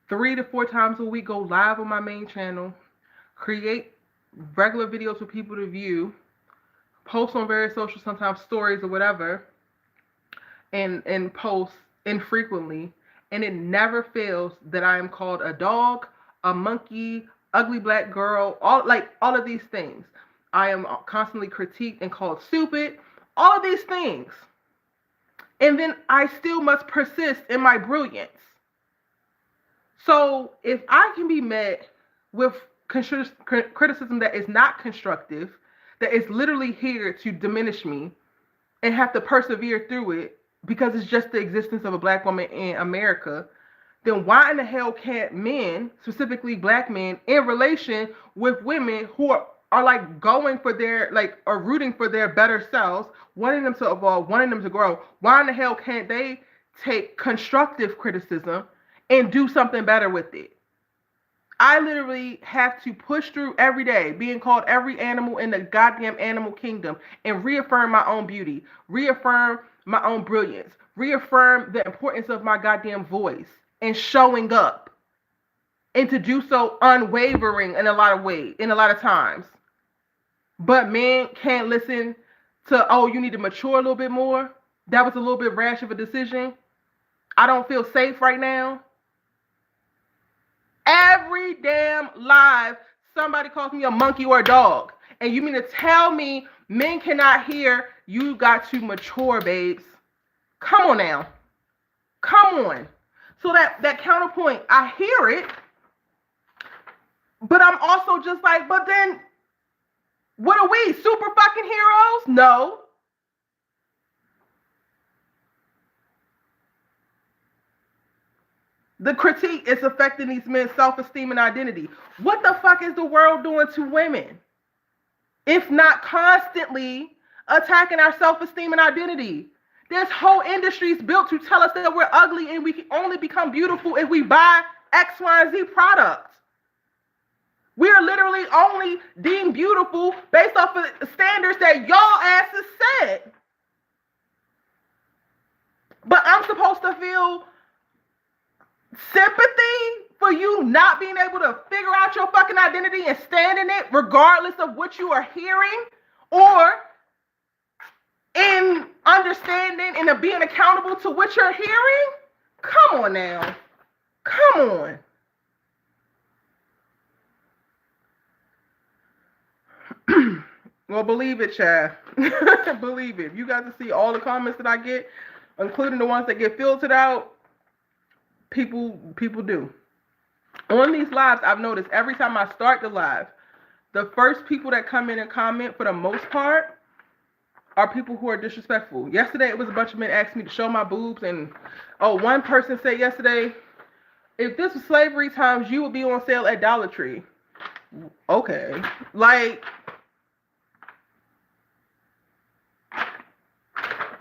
3 to 4 times a week, go live on my main channel, create regular videos for people to view, post on various social, sometimes stories or whatever, and post infrequently, and it never fails that I am called a dog, a monkey, ugly black girl, all of these things. I am constantly critiqued and called stupid, all of these things. And then I still must persist in my brilliance. So if I can be met with criticism that is not constructive, that is literally here to diminish me and have to persevere through it because it's just the existence of a black woman in America, then why in the hell can't men, specifically black men, in relation with women who are like going for their, like, or rooting for their better selves, wanting them to evolve, wanting them to grow, why in the hell can't they take constructive criticism and do something better with it? I literally have to push through every day, being called every animal in the goddamn animal kingdom, and reaffirm my own beauty, reaffirm my own brilliance, reaffirm the importance of my goddamn voice and showing up, and to do so unwavering in a lot of ways, in a lot of times. But men can't listen to, oh, you need to mature a little bit more. That was a little bit rash of a decision. I don't feel safe right now. Every damn live, somebody calls me a monkey or a dog. And you mean to tell me men cannot hear, you got to mature, babes? Come on now. Come on. So that counterpoint, I hear it. But I'm also just like, but then, what are we, super fucking heroes? No. The critique is affecting these men's self-esteem and identity. What the fuck is the world doing to women? If not constantly attacking our self-esteem and identity. There's whole industries built to tell us that we're ugly and we can only become beautiful if we buy X, Y, and Z products. We are literally only deemed beautiful based off of standards that y'all asses set. But I'm supposed to feel sympathy for you not being able to figure out your fucking identity and stand in it regardless of what you are hearing, or in understanding and being accountable to what you're hearing? Come on now. Come on. Well, believe it, child. Believe it. You got to see all the comments that I get, including the ones that get filtered out. People do. On these lives, I've noticed every time I start the live, the first people that come in and comment, for the most part, are people who are disrespectful. Yesterday, it was a bunch of men asking me to show my boobs, and one person said yesterday, if this was slavery times, you would be on sale at Dollar Tree. Okay. Like,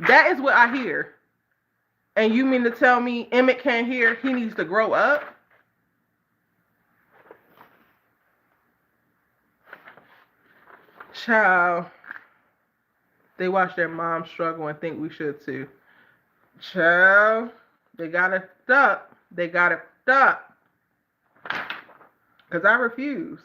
that is what I hear. And you mean to tell me Emmett can't hear, he needs to grow up? Child, they watch their mom struggle and think we should too. Child, they got it stuck. They got it stuck. Because I refuse.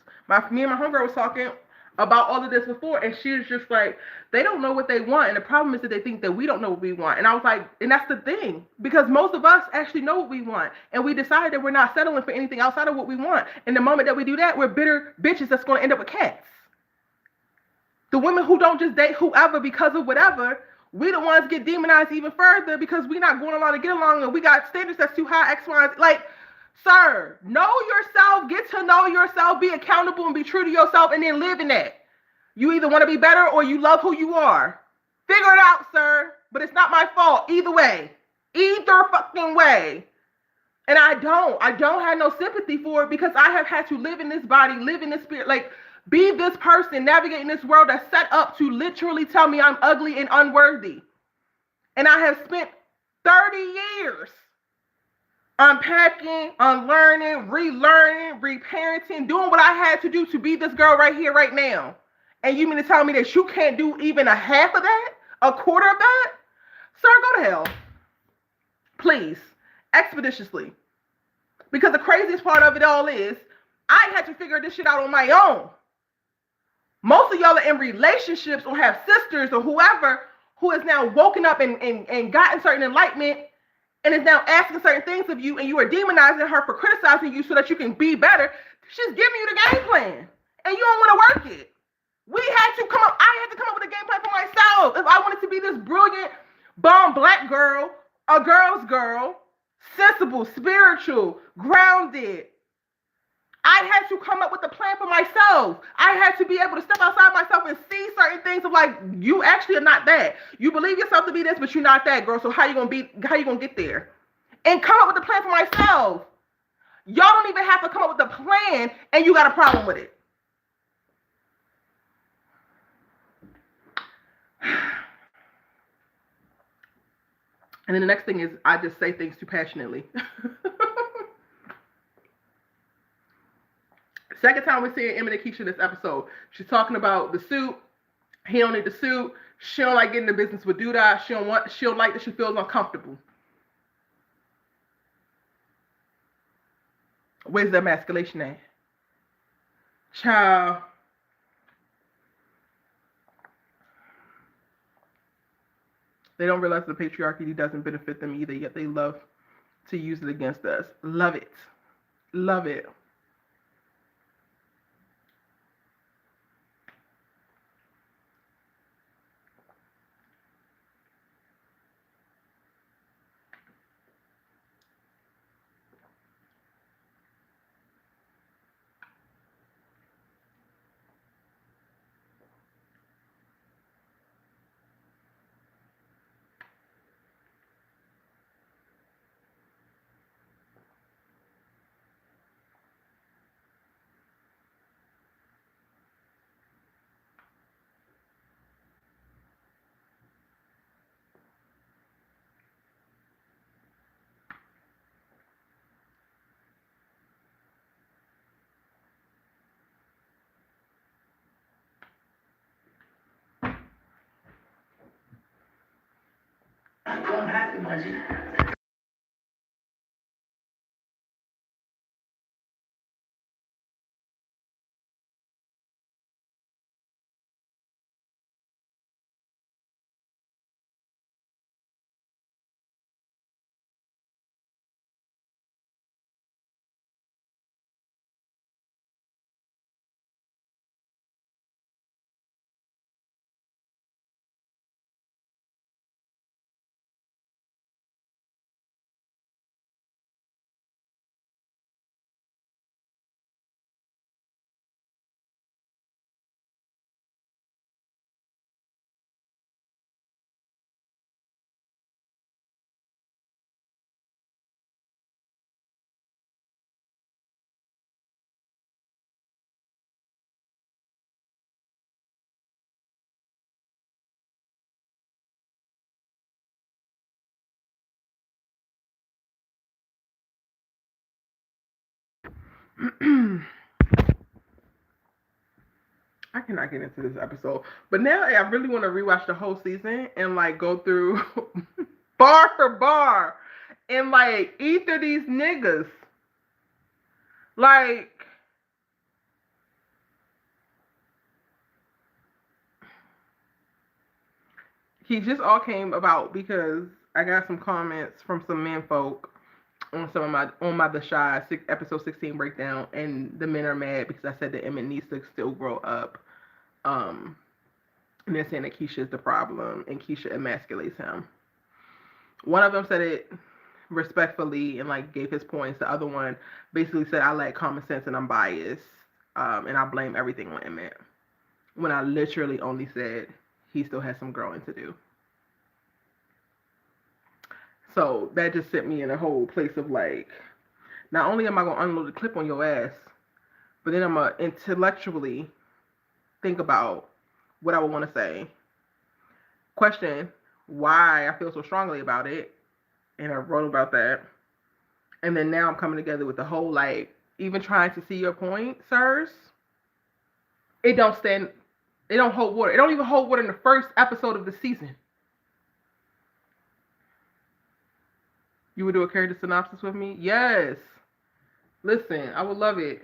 Me and my homegirl was talking about all of this before, and she was just like, they don't know what they want, and the problem is that they think that we don't know what we want. And I was like, and that's the thing, because most of us actually know what we want, and we decided that we're not settling for anything outside of what we want. And the moment that we do that, we're bitter bitches that's going to end up with cats. The women who don't just date whoever because of whatever, we the ones get demonized even further because we're not going along to get along, and we got standards that's too high, X, Y, like, sir, know yourself, get to know yourself, be accountable and be true to yourself, and then live in that. You either want to be better or you love who you are. Figure it out, sir. But it's not my fault either way. Either fucking way. And I don't have no sympathy for it because I have had to live in this body, live in this spirit, like be this person navigating this world that's set up to literally tell me I'm ugly and unworthy. And I have spent 30 years unpacking, unlearning, relearning, reparenting, doing what I had to do to be this girl right here, right now. And you mean to tell me that you can't do even a half of that? A quarter of that? Sir, go to hell. Please. Expeditiously. Because the craziest part of it all is, I had to figure this shit out on my own. Most of y'all are in relationships or have sisters or whoever who has now woken up and gotten certain enlightenment and is now asking certain things of you, and you are demonizing her for criticizing you so that you can be better. She's giving you the game plan, and you don't want to work it. I had to come up with a game plan for myself if I wanted to be this brilliant, bomb black girl, a girl's girl, sensible, spiritual, grounded. I I had to come up with a plan for myself. I had to be able to step outside myself and see certain things of like, you actually are not that. You believe yourself to be this, but you're not that, girl. So how you gonna get there? And come up with a plan for myself. Y'all don't even have to come up with a plan, and you got a problem with it. And then the next thing is I just say things too passionately. Second time we're seeing Emma and Keisha this episode. She's talking about the suit. He don't need the suit. She don't like getting in business with Duda. She don't like that she feels uncomfortable. Where's the emasculation at? Child. They don't realize the patriarchy doesn't benefit them either, yet they love to use it against us. Love it. Love it. Don't have to, Margie. I cannot get into this episode. But now I really want to rewatch the whole season and like go through bar for bar and like eat through these niggas. Like, he just all came about because I got some comments from some men folk on my The Shy episode 16 breakdown, and the men are mad because I said that Emmett needs to still grow up. And they're saying that Keisha is the problem and Keisha emasculates him. One of them said it respectfully and like gave his points. The other one basically said I lack common sense and I'm biased, and I blame everything on Emmett. When I literally only said he still has some growing to do. So that just sent me in a whole place of like, not only am I gonna unload the clip on your ass, but then I'm gonna intellectually think about what I would want to say. Question why I feel so strongly about it, and I wrote about that. And then now I'm coming together with the whole like, even trying to see your point, sirs. It don't hold water. It don't even hold water in the first episode of the season. You would do a character synopsis with me? Yes. Listen, I would love it.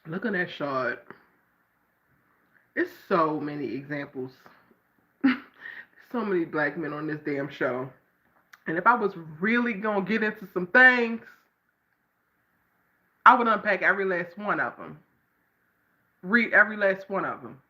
Look at that shot. It's so many examples. So many black men on this damn show. And if I was really gonna get into some things, I would unpack every last one of them. Read every last one of them.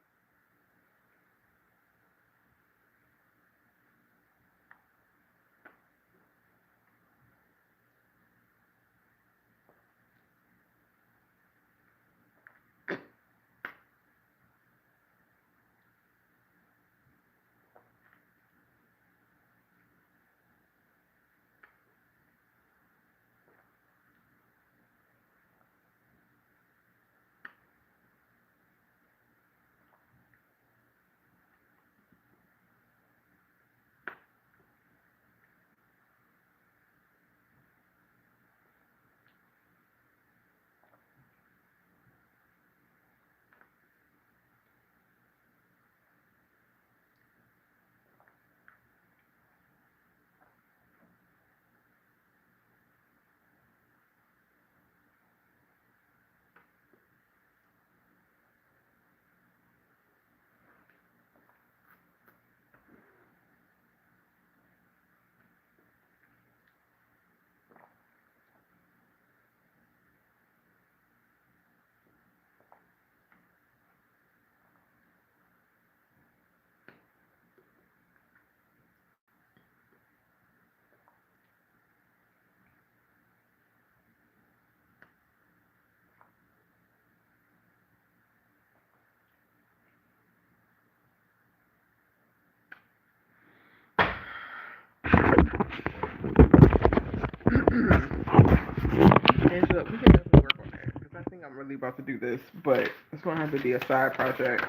Angela, we can definitely work on that because I think I'm really about to do this, but it's gonna have to be a side project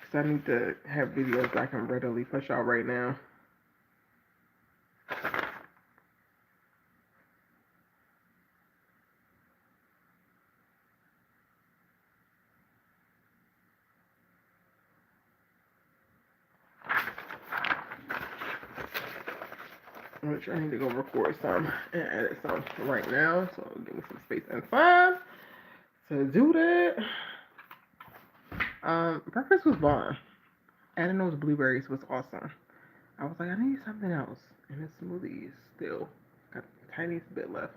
because I need to have videos I can readily push out right now. Which I need to go record some and edit some right now, so give me some space and time to do that. Breakfast was bomb. Adding those blueberries was awesome. I was like, I need something else, and the smoothie is still got the tiniest bit left.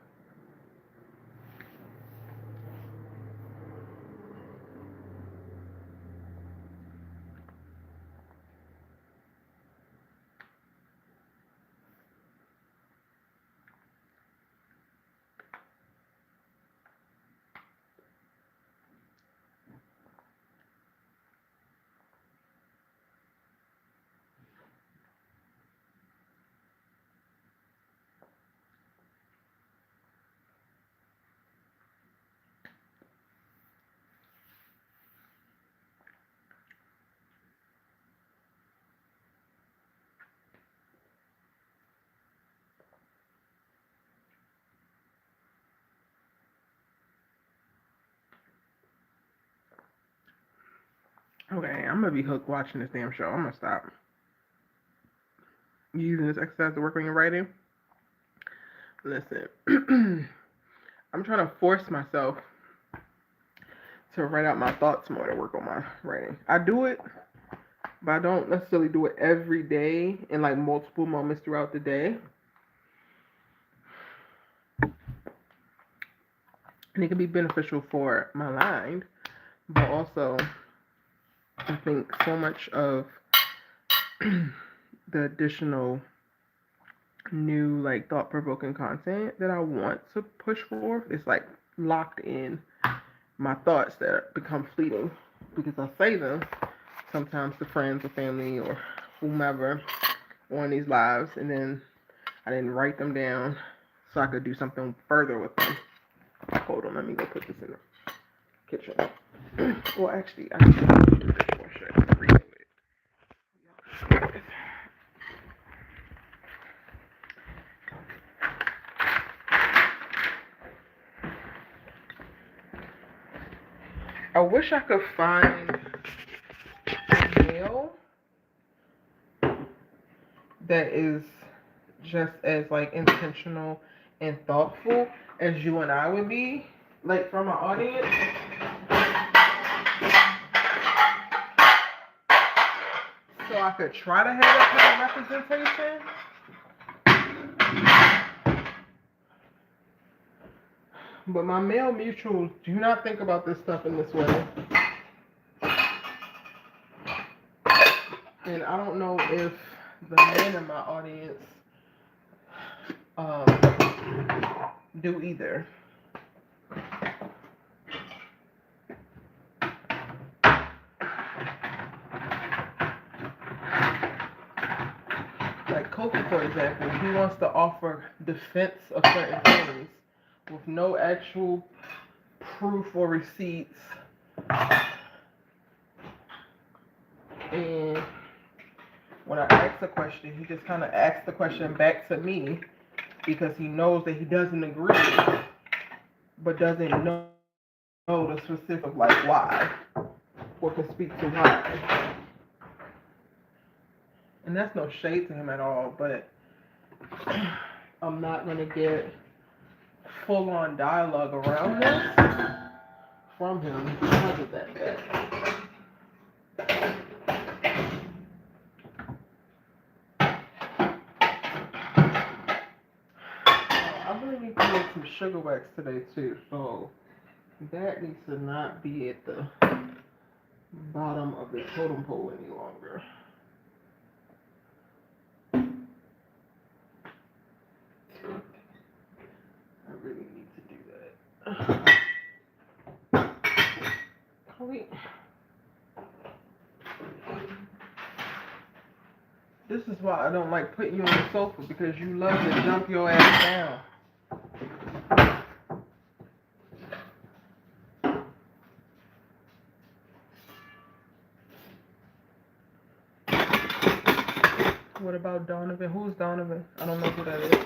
Okay, I'm gonna be hooked watching this damn show. I'm gonna stop. You using this exercise to work on your writing? Listen, I'm trying to force myself to write out my thoughts more to work on my writing. I do it, but I don't necessarily do it every day in like multiple moments throughout the day. And it can be beneficial for my mind, but also I think so much of the additional new like thought-provoking content that I want to push forth is like locked in my thoughts that become fleeting because I say them sometimes to friends or family or whomever on these lives, and then I didn't write them down so I could do something further with them. Hold on, let me go put this in the kitchen. Well, actually, I can do the dishwasher and refill it. I wish I could find a male that is just as like intentional and thoughtful as you and I would be, like from our audience. I could try to have that kind of representation. But my male mutuals do not think about this stuff in this way. And I don't know if the men in my audience do either. Like Kofi, for example, he wants to offer defense of certain things with no actual proof or receipts. And when I ask a question, he just kind of asks the question back to me because he knows that he doesn't agree, but doesn't know the specific of like why, or can speak to why. And that's no shade to him at all, but I'm not gonna get full-on dialogue around this from him because of that fact. I really need to make some sugar wax today too, so that needs to not be at the bottom of the totem pole any longer. I really need to do that. This is why I don't like putting you on the sofa, because you love to jump your ass down. What about Donovan? Who's Donovan? I don't know who that is.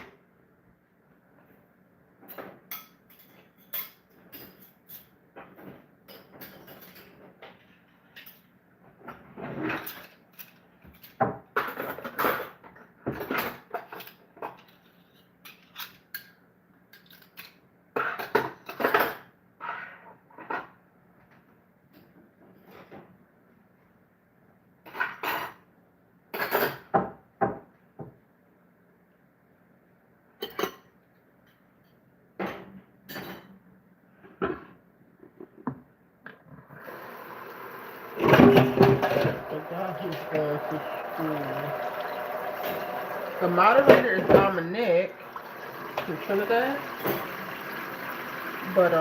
Who's going to school? The moderator is Dominic from Trinidad, but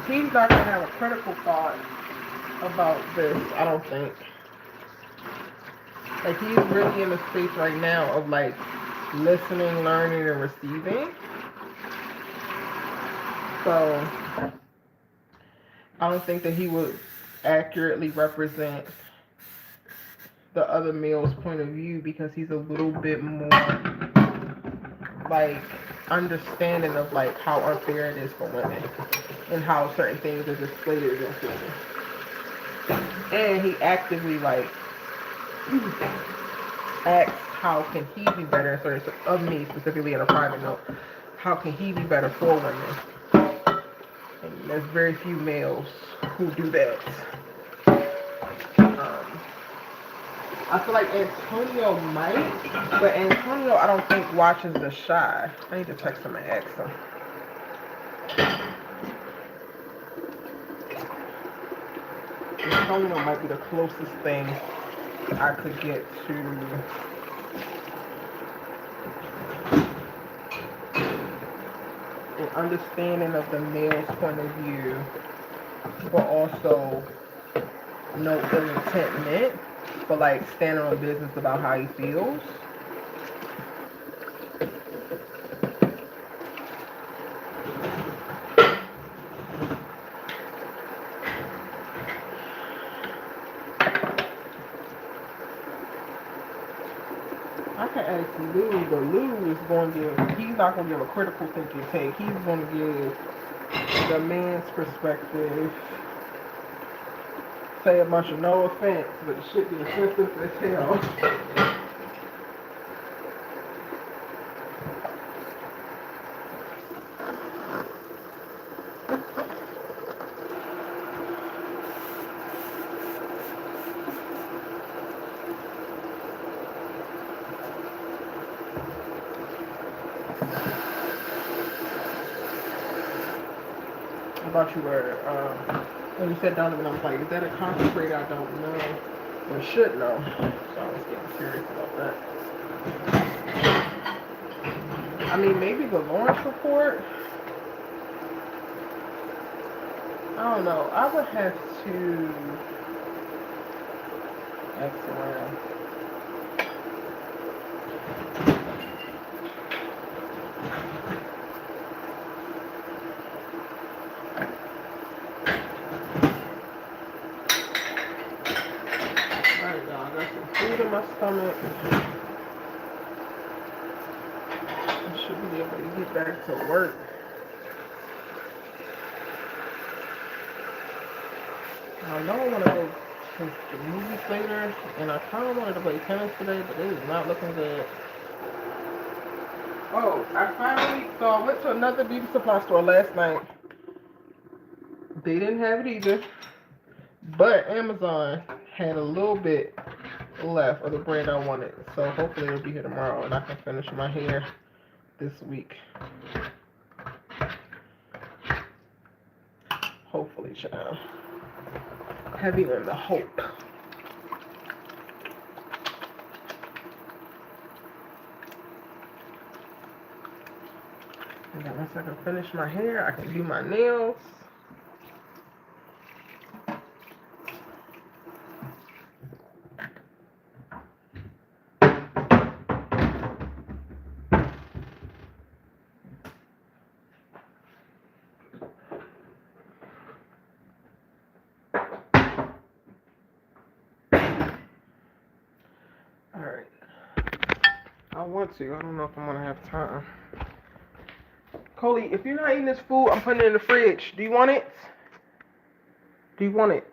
he's not gonna have a critical thought about this, I don't think. Like, he's really in a space right now of like listening, learning, and receiving. So I don't think that he would accurately represent the other male's point of view, because he's a little bit more like understanding of like how unfair it is for women and how certain things are displayed against women. And he actively like asks how can he be better, so of me specifically in a private note, how can he be better for women? And there's very few males who do that. I feel like Antonio might, but Antonio I don't think watches The Shy. I need to text him and ask him. Antonio might be the closest thing I could get to an understanding of the male's point of view, but also no ill intent meant, but like standing on business about how he feels. I can ask Lou, but Lou is going to give, he's not going to give a critical thinking take. He's going to give the man's perspective, say a bunch of no offense, but the shit be offensive as hell. thought you were, when you said Donovan, I was like, is that a content creator? I don't know, or should know. So I was getting serious about that. I mean, maybe the Lawrence report. I don't know. I would have to ask around. Alright, y'all. I got some food in my stomach. I should be able to get back to work. I know I want to go to the movies later, and I kind of wanted to play tennis today, but it is not looking good. Oh, so I went to another beauty supply store last night. They didn't have it either, but Amazon had a little bit left of the brand I wanted, so hopefully it'll be here tomorrow, and I can finish my hair this week. Hopefully, child. Heavy on the hope. And then once I can finish my hair, I can do my nails. Alright. I want to. I don't know if I'm going to have time. Coley, if you're not eating this food, I'm putting it in the fridge. Do you want it? Do you want it?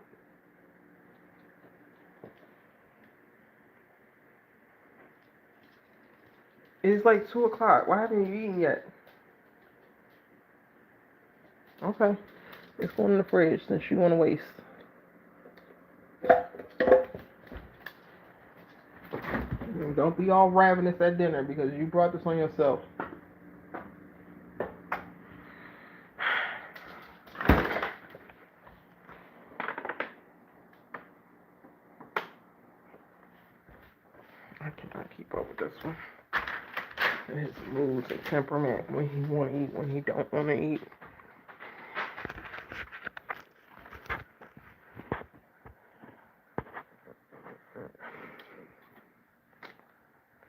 It's like 2 o'clock. Why haven't you eaten yet? Okay. It's going in the fridge since you want to waste. Don't be all ravenous at dinner because you brought this on yourself. I cannot keep up with this one. And his moods and temperament, when he want to eat, when he don't want to eat.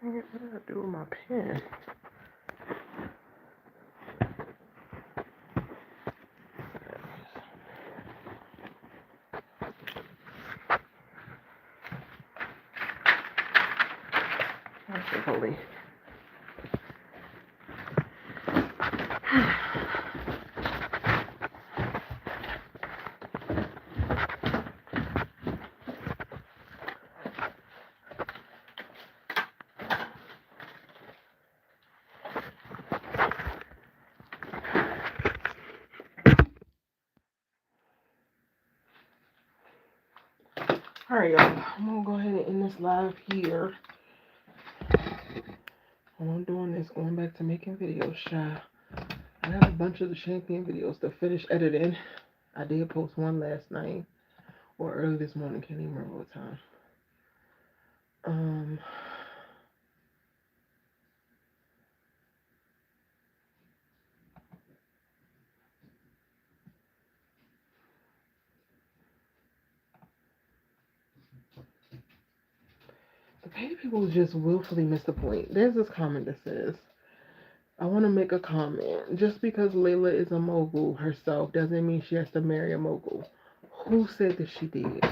Dang it, what did I do with my pen? Holy. Alright, y'all. I'm gonna go ahead and end this live here. While I'm doing this, going back to making videos, child. I got a bunch of the champion videos to finish editing. I did post one last night or early this morning, can't even remember what time. The petty people just willfully miss the point. There's this comment that says, I want to make a comment. Just because Layla is a mogul herself doesn't mean she has to marry a mogul. Who said that she did?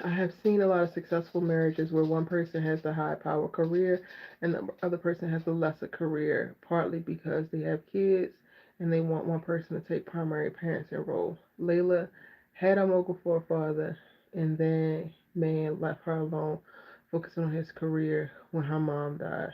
I have seen a lot of successful marriages where one person has the high power career and the other person has a lesser career, partly because they have kids and they want one person to take primary parenting role. Layla had a mogul for a father, and then man left her alone, focusing on his career when her mom died.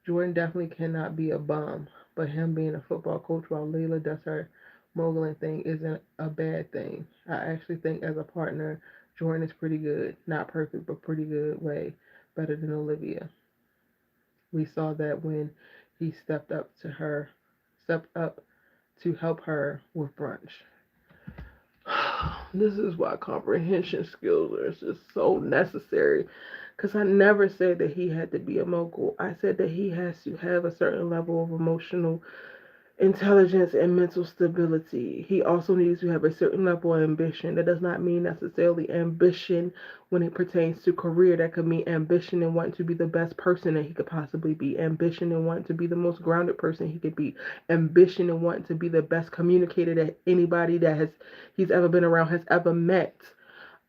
Jordan definitely cannot be a bum, but him being a football coach while Layla does her moguling thing isn't a bad thing. I actually think as a partner, Jordan is pretty good. Not perfect, but pretty good way. Better than Olivia. We saw that when he stepped up to help her with brunch. This is why comprehension skills are just so necessary. Because I never said that he had to be a mogul. I said that he has to have a certain level of emotional intelligence and mental stability. He also needs to have a certain level of ambition. That does not mean necessarily ambition when it pertains to career. That could mean ambition and wanting to be the best person that he could possibly be. Ambition and wanting to be the most grounded person he could be. Ambition and wanting to be the best communicator that anybody that he's ever been around has ever met.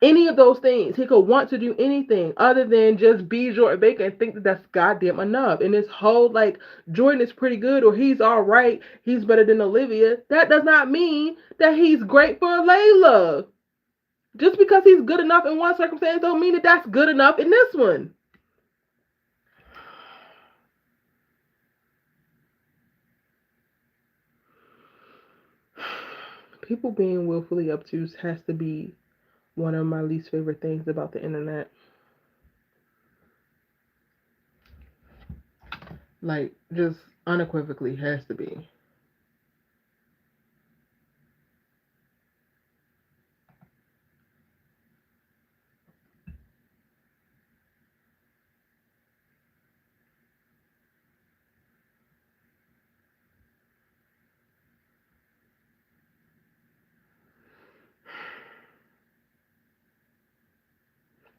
Any of those things. He could want to do anything other than just be Jordan Baker and think that that's goddamn enough. And this whole, like, Jordan is pretty good or he's all right, he's better than Olivia, that does not mean that he's great for Layla. Just because he's good enough in one circumstance don't mean that that's good enough in this one. People being willfully obtuse has to be one of my least favorite things about the internet. Like, just unequivocally has to be.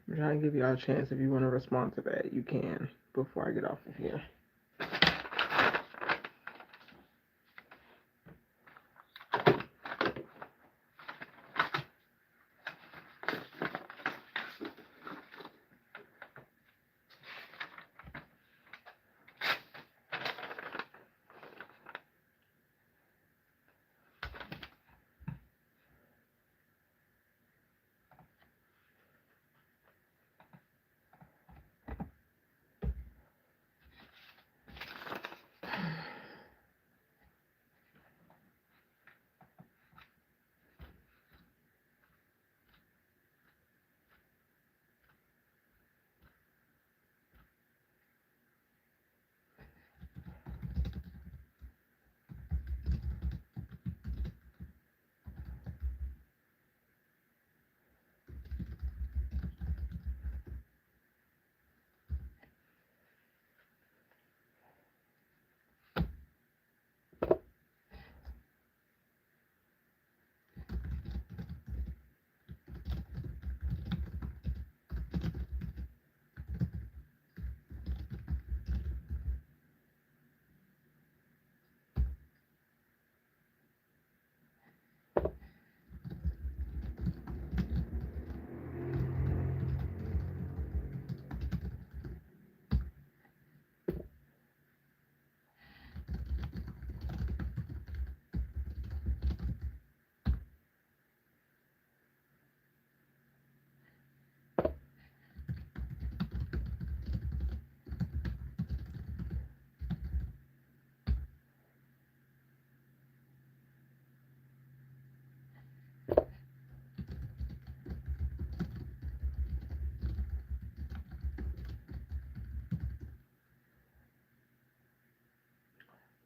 I'm trying to give y'all a chance. If you want to respond to that, you can before I get off of here.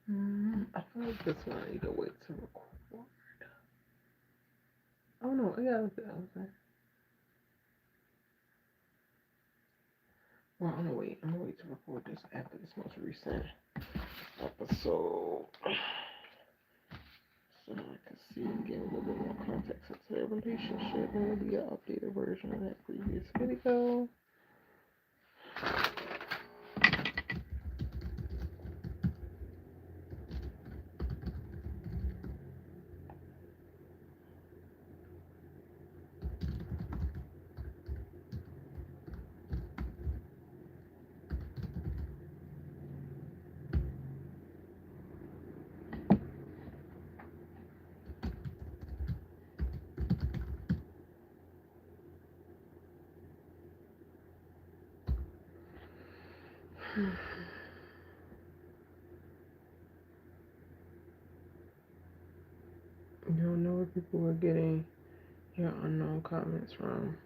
I feel like this one I need to wait to record. Oh no, yeah, okay. Well, I'm gonna wait to record this after this most recent episode. So I can see and get a little bit more context into their relationship and maybe an updated version of that previous video. You don't know where people are getting your unknown comments from.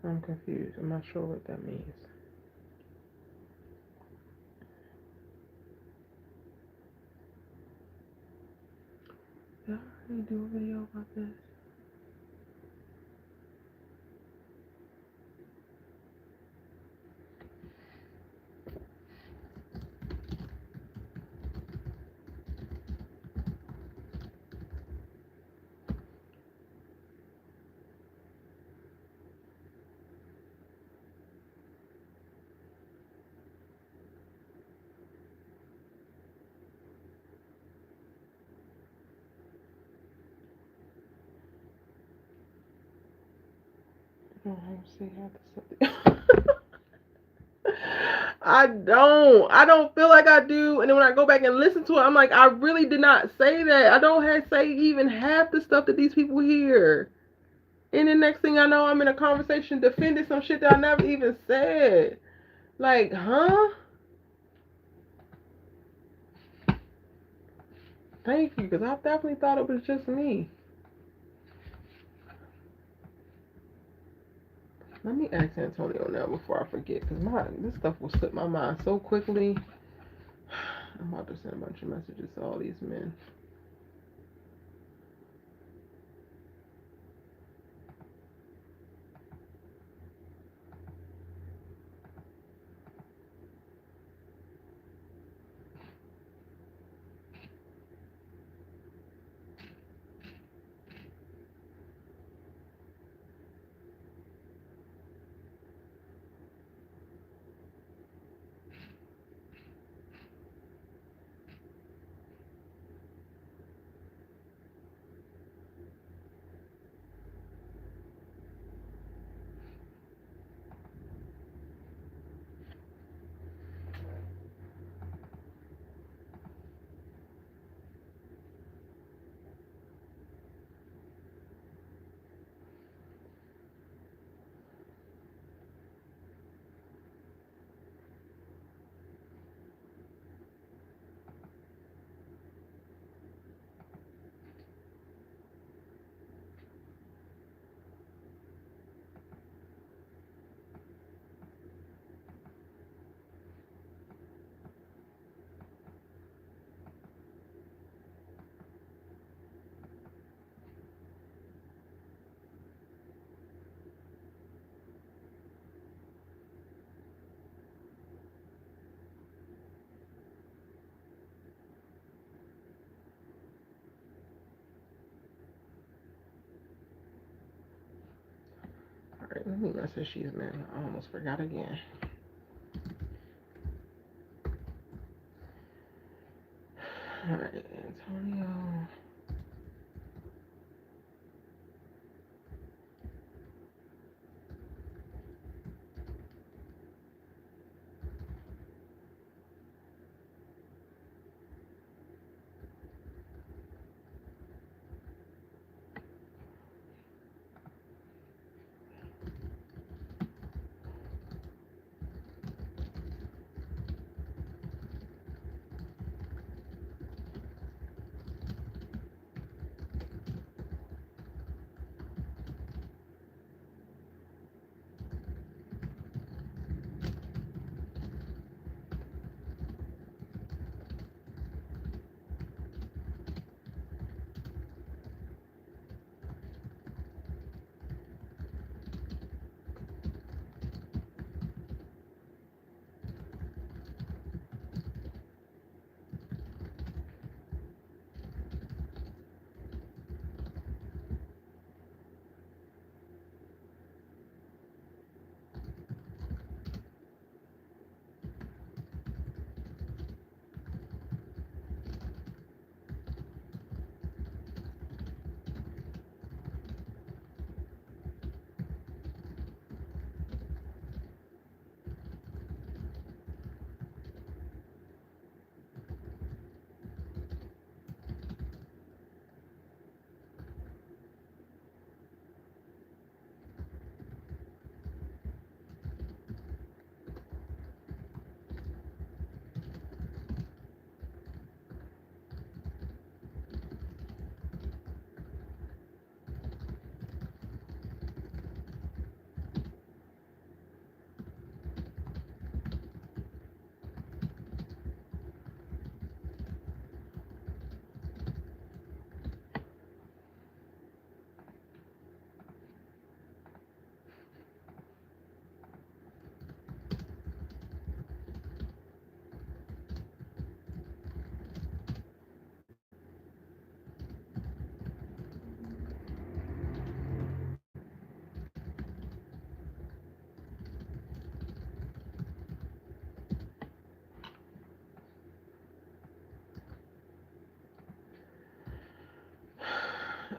I'm confused. I'm not sure what that means. Did I already do a video about this? I don't see how I don't feel like I do. And then when I go back and listen to it, I'm like, I really did not say that. I don't have say even half the stuff that these people hear. And the next thing I know, I'm in a conversation defending some shit that I never even said. Like, huh? Thank you, because I definitely thought it was just me. Let me ask Antonio now before I forget, because this stuff will slip my mind so quickly. I'm about to send a bunch of messages to all these men. All right, let me message these men. I almost forgot again. All right, Antonio.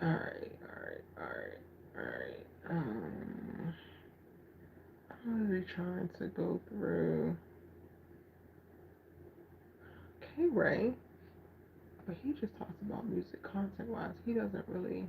Alright. I'm really trying to go through. Okay, Ray. But he just talks about music content wise. He doesn't really.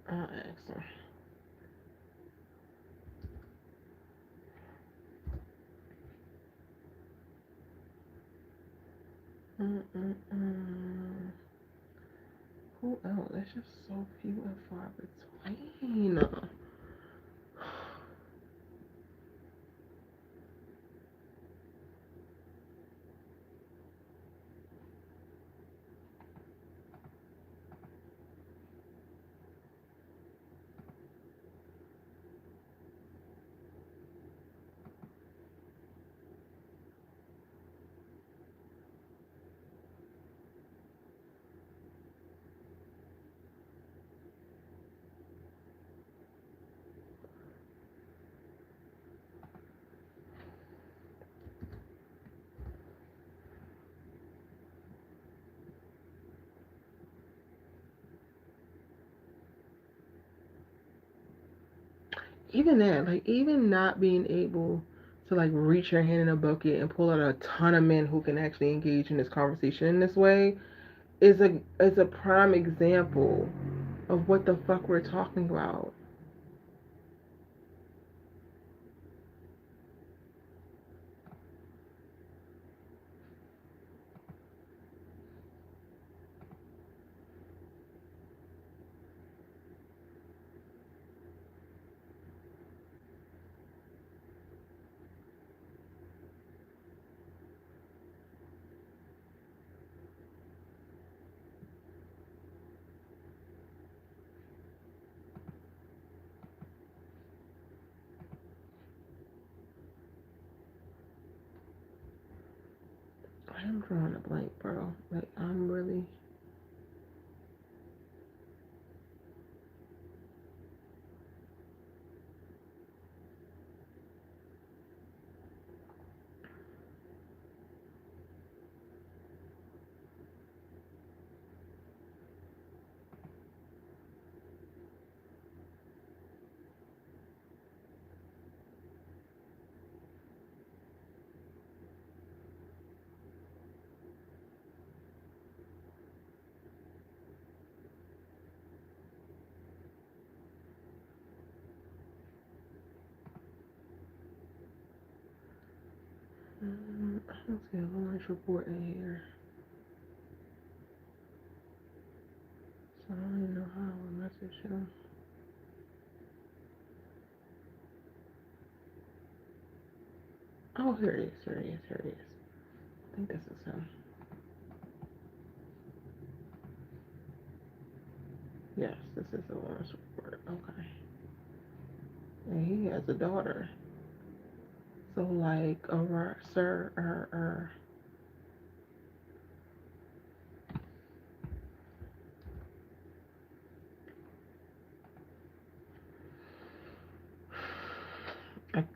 I'll ask him. Who else? There's just so few and far between. Even that, like, even not being able to, like, reach your hand in a bucket and pull out a ton of men who can actually engage in this conversation in this way is a prime example of what the fuck we're talking about. I am drawing a blank, bro. Like, I'm really. I don't see a launch report in here. So I don't even know how I would message him. Oh, here it is. I think this is him. Yes, this is the launch report. Okay. And he has a daughter. So, like, sir,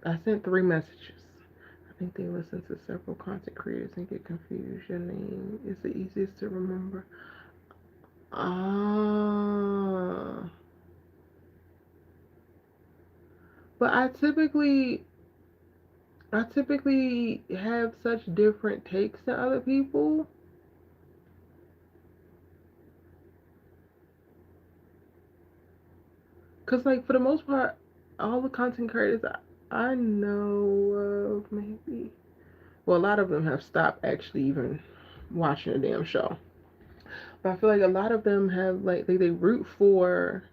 I sent 3 messages. I think they listen to several content creators and get confused. Your name is the easiest to remember. Ah. But I typically have such different takes than other people. Cause, like, for the most part, all the content creators I know of, maybe, well, a lot of them have stopped actually even watching the damn show. But I feel like a lot of them have like they root for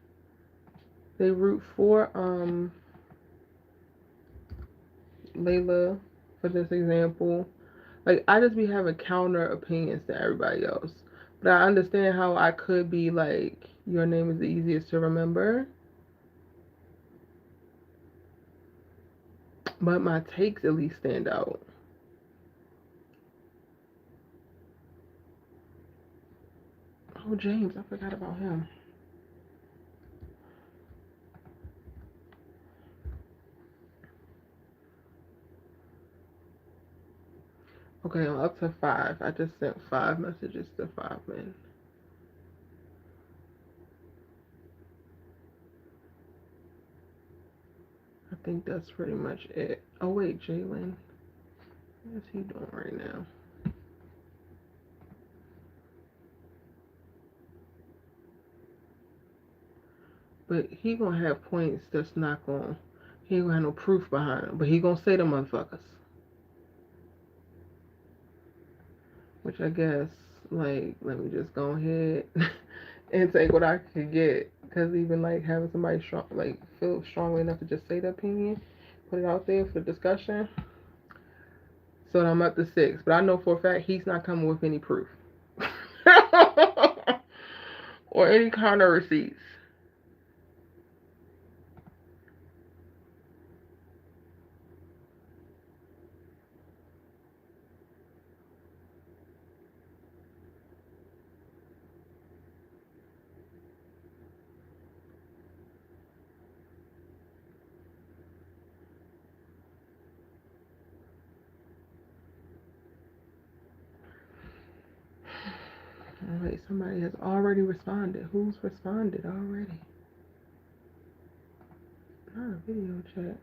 Layla, for this example. Like I just be having counter opinions to everybody else. But I understand how I could be like, your name is the easiest to remember. But my takes at least stand out. Oh, James, I forgot about him. Okay, I'm up to 5. I just sent 5 messages to 5 men. I think that's pretty much it. Oh, wait, Jalen. What is he doing right now? But he gonna have points that's not gonna, he ain't gonna have no proof behind him. But he gonna say them motherfuckers. Which I guess, like, let me just go ahead and take what I could get. Because even, like, having somebody strong, like, feel strongly enough to just say the opinion, put it out there for discussion. So I'm up to 6. But I know for a fact he's not coming with any proof. Or any counter receipts. Oh, wait, somebody has already responded. Who's responded already? Not a video chat.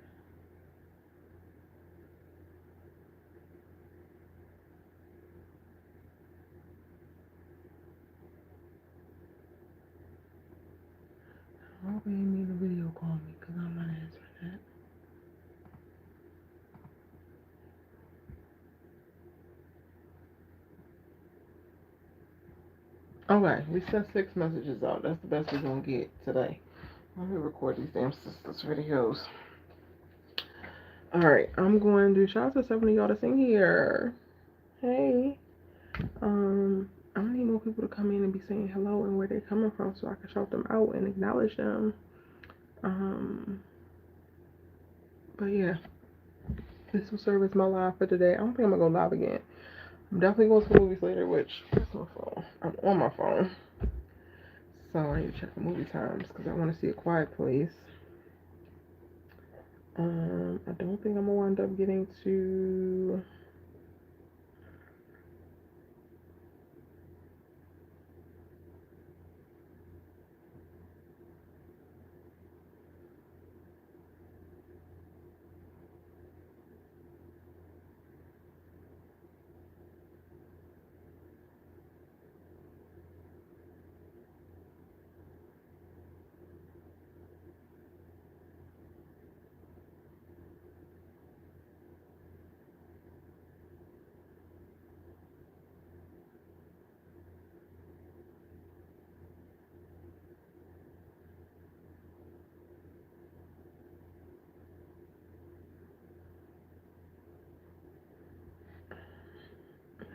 I hope they didn't mean to video call me because I'm not answering that. Okay, we sent 6 messages out. That's the best we're gonna get today. Let me record these damn sisters videos. Alright, I'm going to shout out to 7 of y'all that's in here. Hey. I'm gonna need more people to come in and be saying hello and where they're coming from so I can shout them out and acknowledge them. But yeah, this will serve as my live for today. I don't think I'm gonna go live again. I'm definitely going to the movies later, which, where's my phone? I'm on my phone. So I need to check the movie times because I want to see A Quiet Place. I don't think I'm gonna wind up getting to.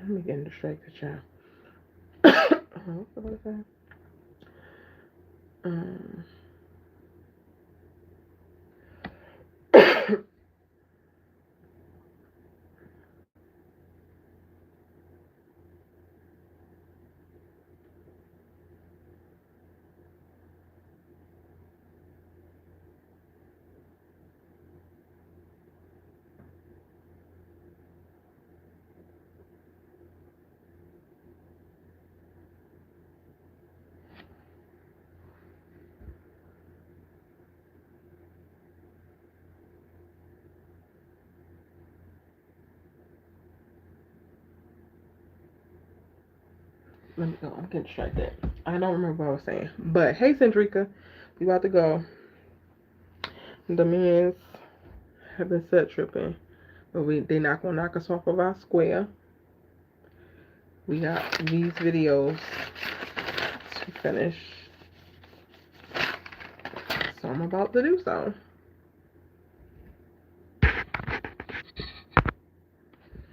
Let me get distracted, child. What's the other thing? Let me go. I'm getting distracted. I don't remember what I was saying. But hey, Centrica, we about to go. The men's have been set tripping, but they not gonna knock us off of our square. We got these videos to finish. So I'm about to do so.